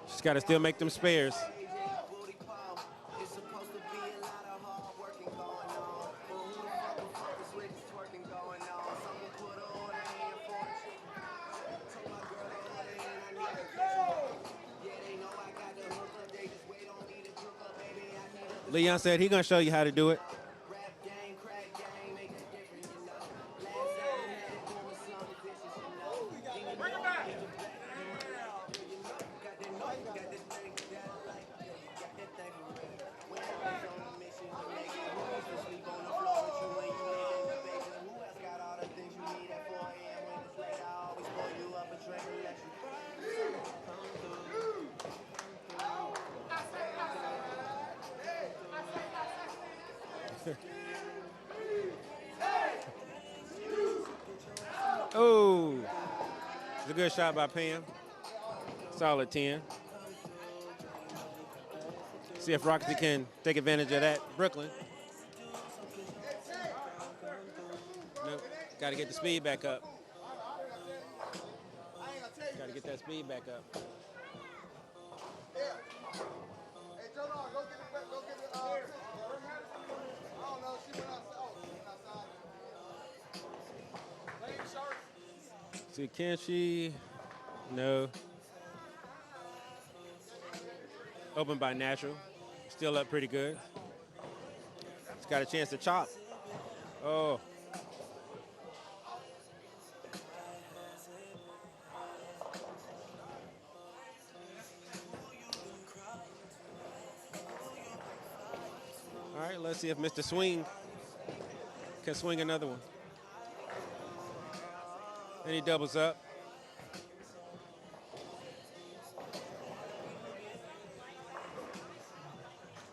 Just got to still make them spares. Leon said he's going to show you how to do it. Oh, it's a good shot by Pam. Solid 10. See if Roxy can take advantage of that. Brooklyn. Nope. Got to get the speed back up. Got to get that speed back up. See, can she? No. Open by Natural. Still up pretty good. It's got a chance to chop. Oh. All right, let's see if Mr. Swing can swing another one. And he doubles up.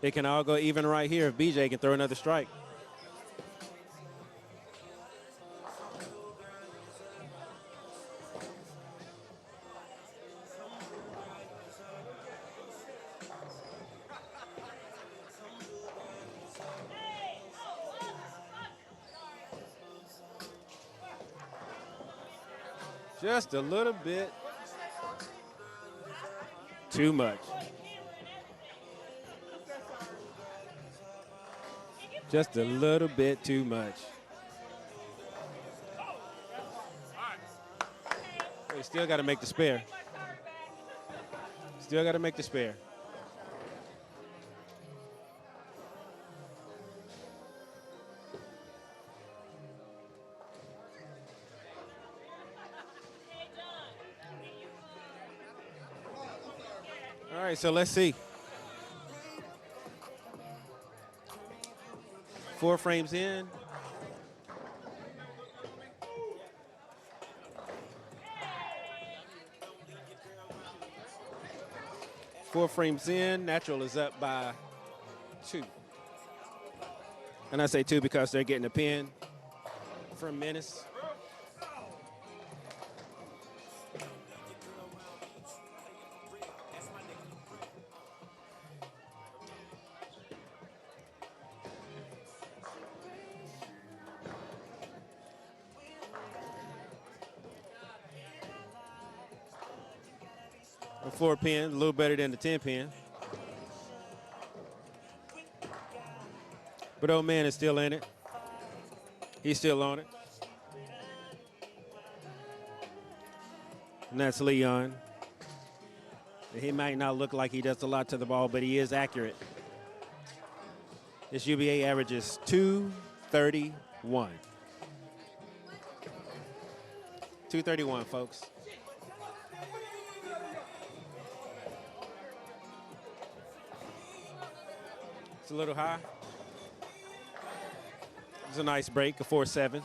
It can all go even right here if BJ can throw another strike. Just a little bit too much. Just a little bit too much. They still got to make the spare. Still got to make the spare. All right, so let's see. 4 frames in. Four frames in, Natural is up by 2. And I say 2 because they're getting a pin from Menace. A 4-pin, a little better than the 10-pin. But old man is still in it. He's still on it. And that's Leon. He might not look like he does a lot to the ball, but he is accurate. This UBA averages 231. 231, folks. It's a little high. It's a nice break, a 4-7.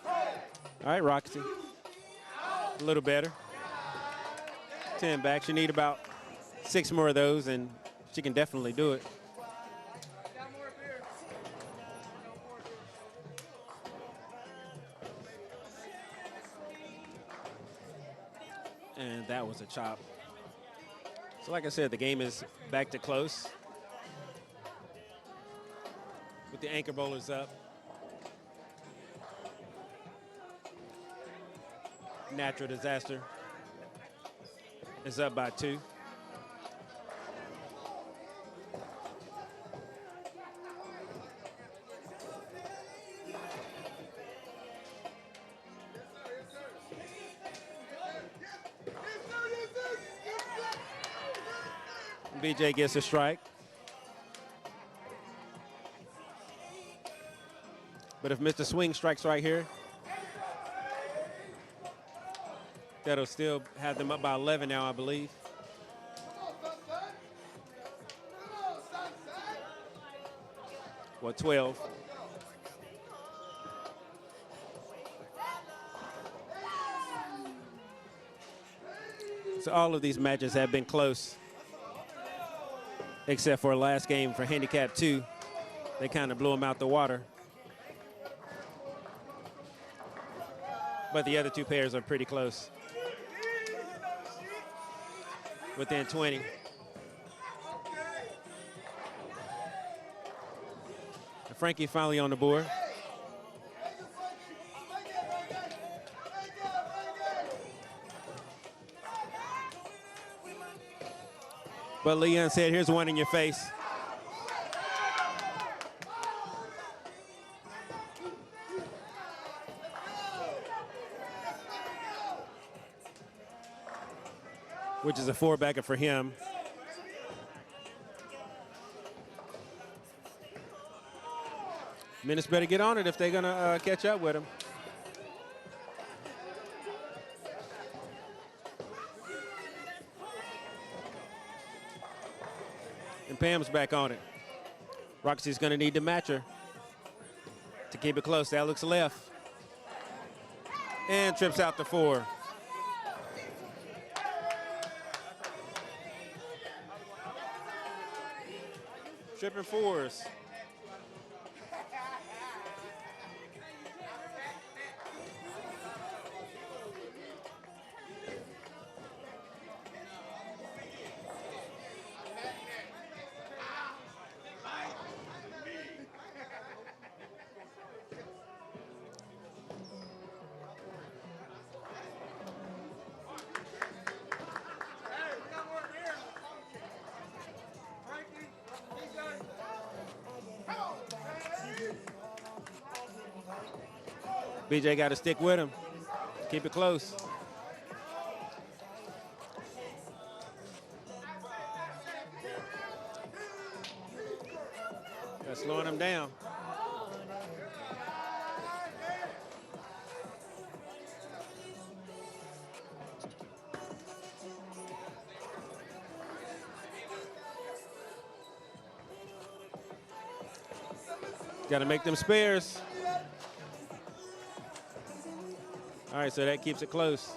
All right, Roxy. A little better. 10 back. She need about 6 more of those, and she can definitely do it. And that was a chop. So like I said, the game is back to close. With the anchor bowlers up. Natural Disaster is up by 2. BJ gets a strike. But if Mr. Swing strikes right here, that'll still have them up by 11 now, I believe. Well, 12. So all of these matches have been close, except for last game for Handicap 2. They kind of blew them out the water. But the other 2 pairs are pretty close. Within 20. And Frankie finally on the board. But Leon said, here's one in your face. Which is a 4-backer for him. Menace better get on it if they're going to catch up with him. And Pam's back on it. Roxy's going to need to match her to keep it close. That looks left. And trips out to 4. Tripping 4s. BJ got to stick with him. Keep it close. That's slowing him down. Got to make them spares. All right, so that keeps it close.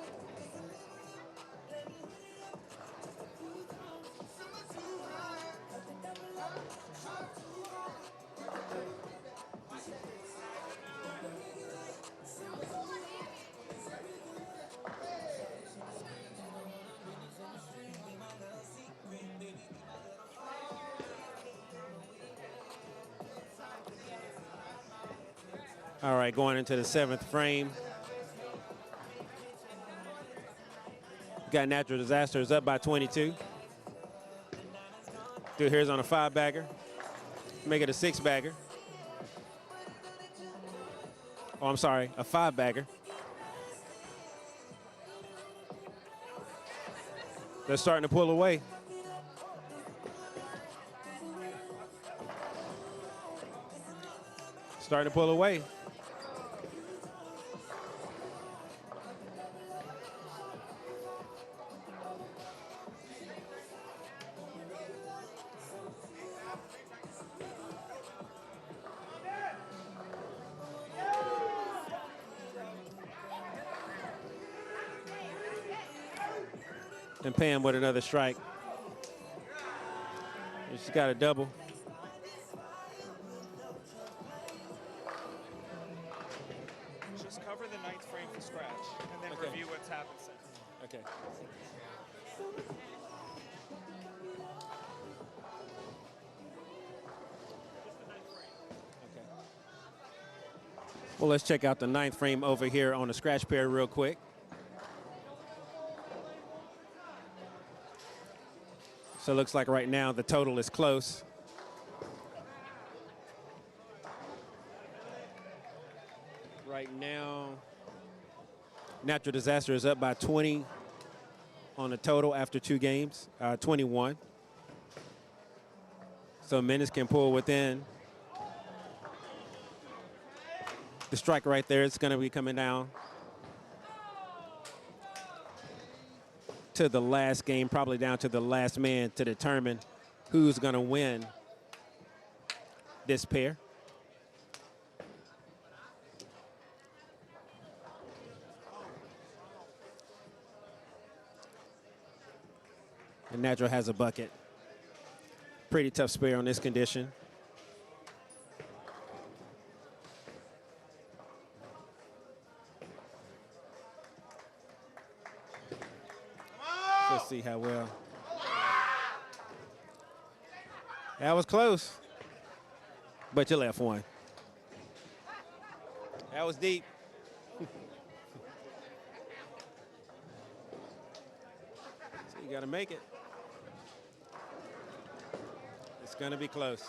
All right, going into the 7th frame. Got Natural Disasters up by 22. Dude here's on a 5-bagger. Make it a 6-bagger. Oh, I'm sorry, a 5-bagger. They're starting to pull away. Starting to pull away. And Pam with another strike. She's got a double. Just cover the ninth frame for scratch, and then Okay. review what's happened since. Okay. Well, let's check out the 9th frame over here on the scratch pair real quick. So it looks like right now the total is close. Right now, Natural Disaster is up by 20 on the total after 2 games, 21. So Menace can pull within. The strike right there is going to be coming down to the last game, probably down to the last man to determine who's going to win this pair. And Natural has a bucket. Pretty tough spare on this condition. Let's see how well. That was close, but you left one. That was deep. So you got to make it. It's going to be close.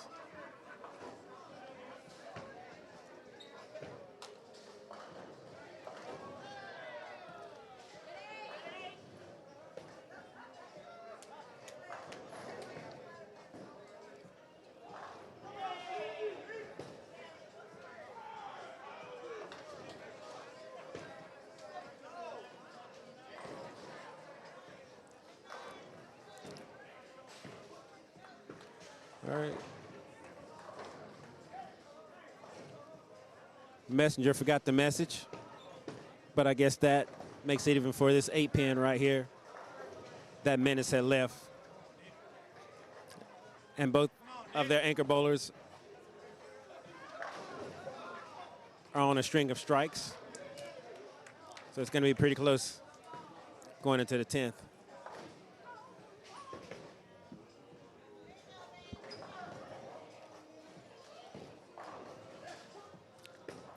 All right. Messenger forgot the message, but I guess that makes it even for this 8-pin right here that Menace had left. And both of their anchor bowlers are on a string of strikes. So it's going to be pretty close going into the 10th.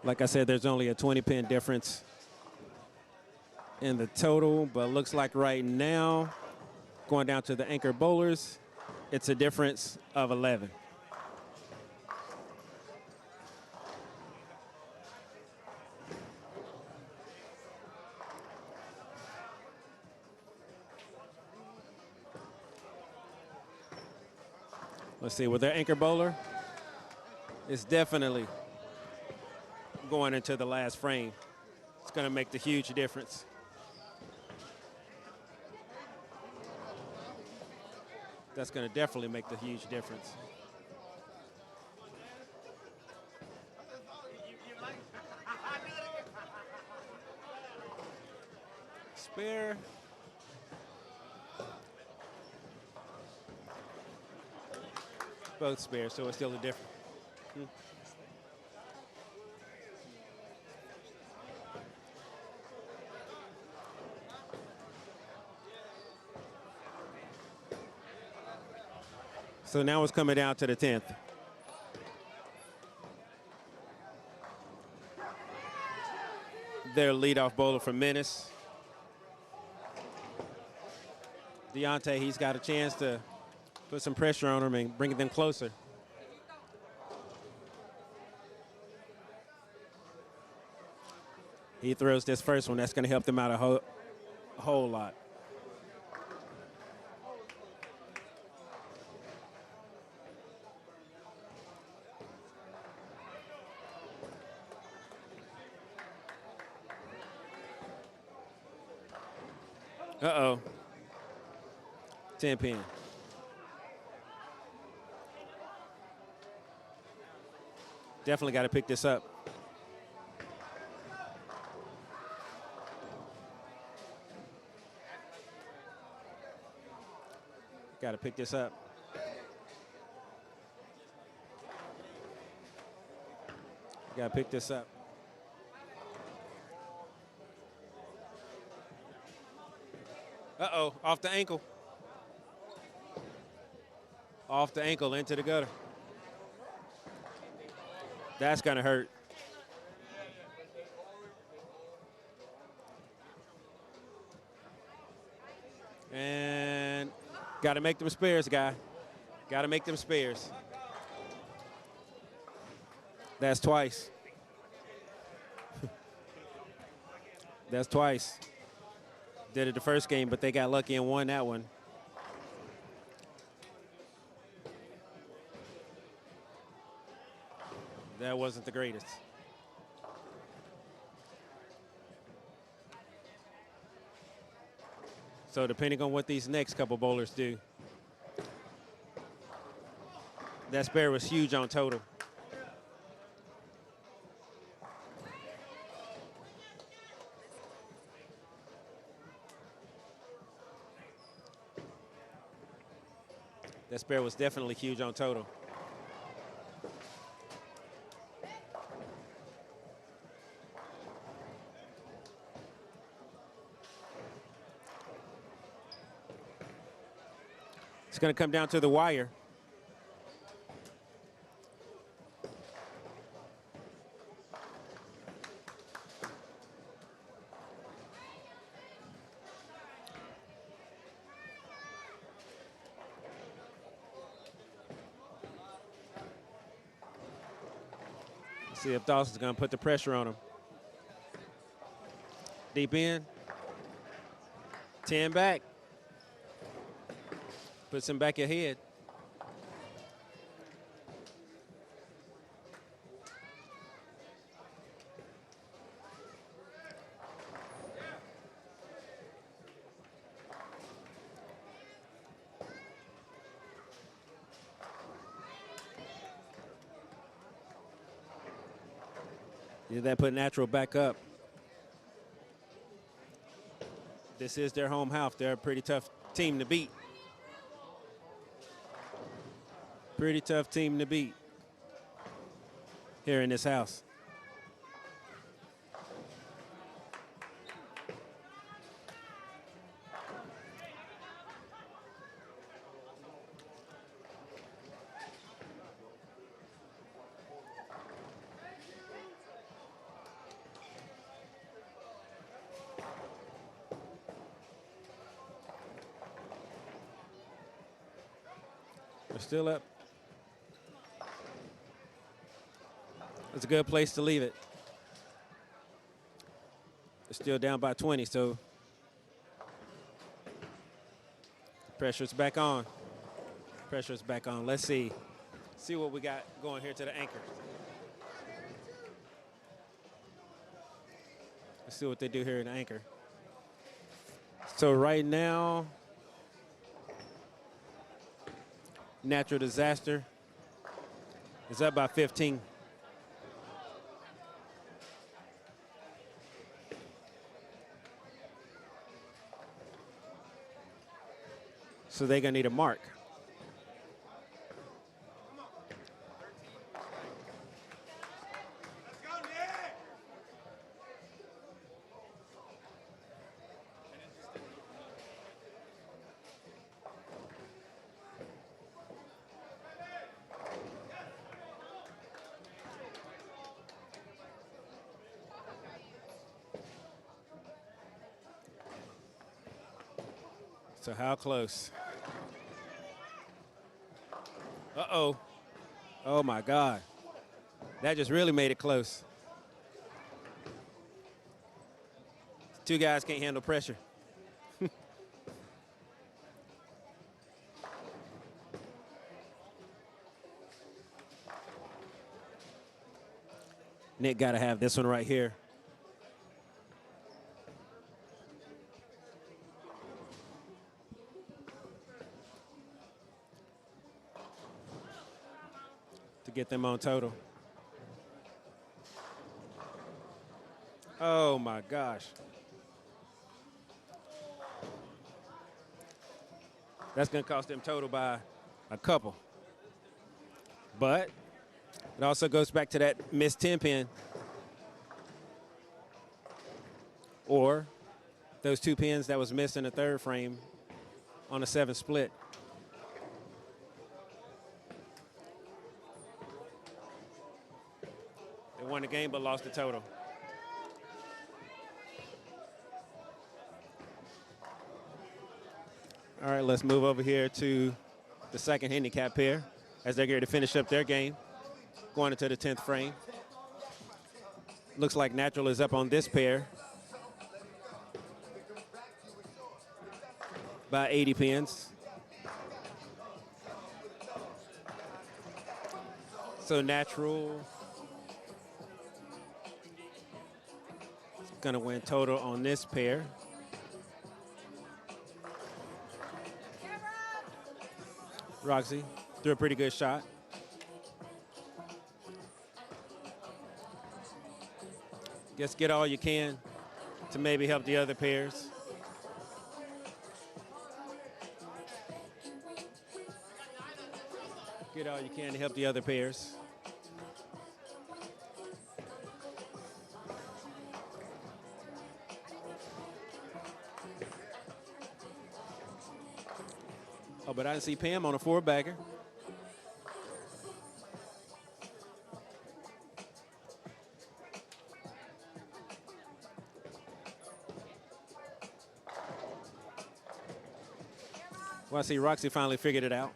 Like I said, there's only a 20-pin difference in the total, but looks like right now, going down to the anchor bowlers, it's a difference of 11. Let's see, with their anchor bowler, it's definitely going into the last frame. It's going to make the huge difference. That's going to definitely make the huge difference. Spare. Both spare, so it's still a difference. So now it's coming down to the 10th. Their leadoff bowler for Menace Deontay, he's got a chance to put some pressure on him and bring them closer. He throws this first one. That's going to help them out a whole lot. Uh-oh. 10 pin. Definitely got to pick this up. Got to pick this up. Got to pick this up. Uh-oh, off the ankle. Off the ankle, into the gutter. That's going to hurt. And got to make them spares, guy. Got to make them spares. That's twice. That's twice. Did it the first game, but they got lucky and won that one. That wasn't the greatest. So depending on what these next couple bowlers do, that spare was huge on total. That spare was definitely huge on total. It's going to come down to the wire. See if Dawson's going to put the pressure on him. Deep in. 10 back. Puts him back ahead. Did that put Natural back up? This is their home house. They're a pretty tough team to beat. Pretty tough team to beat here in this house. They're still up. It's a good place to leave it. They're still down by 20, so pressure's back on. Pressure's back on. Let's see what we got going here to the anchor. Let's see what they do here in the anchor. So right now, Natural Disaster is up by 15. So they're going to need a mark. So how close? Uh-oh. Oh, my God. That just really made it close. Two guys can't handle pressure. Nick got to have this one right here. To get them on total. Oh, my gosh. That's going to cost them total by a couple. But it also goes back to that missed 10 pin. Or those 2 pins that was missed in the third frame on a 7 split. They won the game but lost the total. All right, let's move over here to the second handicap pair as they're going to finish up their game, going into the 10th frame. Looks like Natural is up on this pair by 80 pins. So Natural is going to win total on this pair. Roxy threw a pretty good shot. Just get all you can to maybe help the other pairs. Get all you can to help the other pairs. Oh, but I didn't see Pam on a 4-bagger. Well, I see Roxy finally figured it out.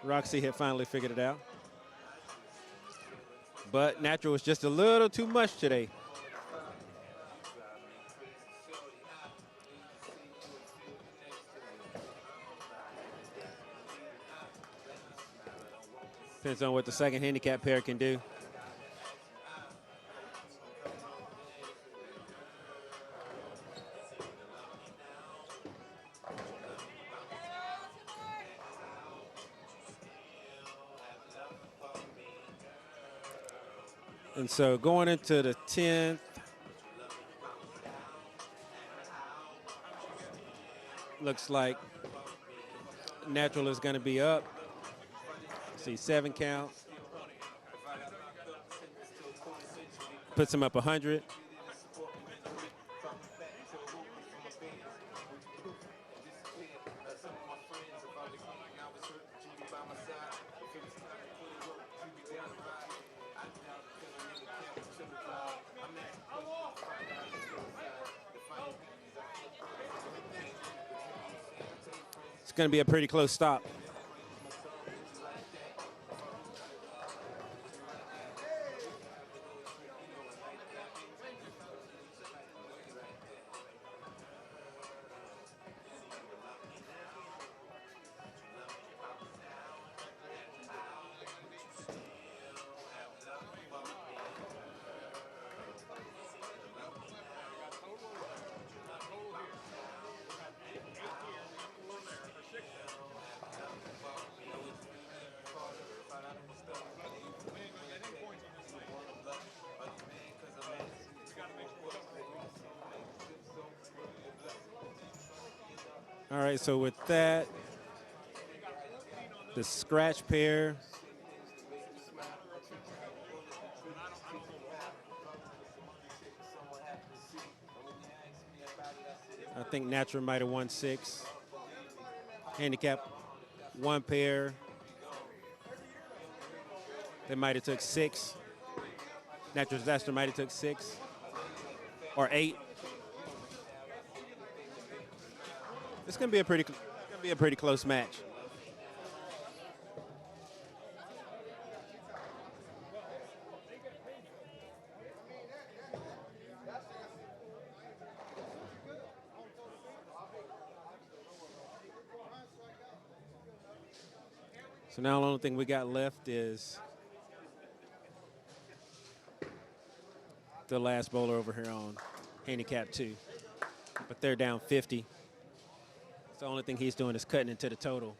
Roxy had finally figured it out. But Natural was just a little too much today. Depends on what the second handicap pair can do. And so going into the 10th, looks like Natural is going to be up. See, 7 count. Puts him up 100. It's going to be a pretty close stop. All right, so with that, the scratch pair. I think Natural might have won 6. Handicap, 1 pair. They might have took 6. Natural Disaster might have took 6 or 8. It's gonna be a pretty close match. So now the only thing we got left is the last bowler over here on Handicap 2. But they're down 50. So the only thing he's doing is cutting into the total.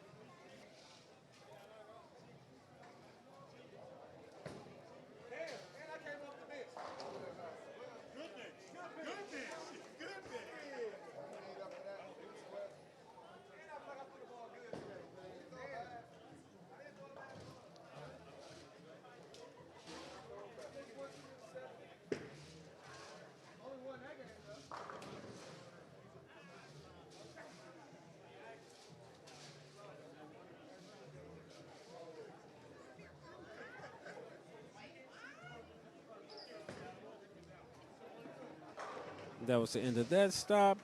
That was the end of that stop.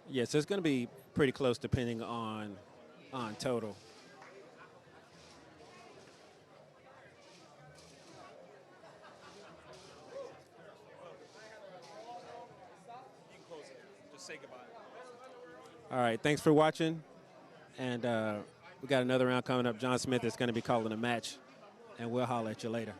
Yes, it's going to be pretty close depending on total. You can close it. Just say goodbye. All right, thanks for watching. And we got another round coming up. John Smith is going to be calling a match, and we'll holler at you later.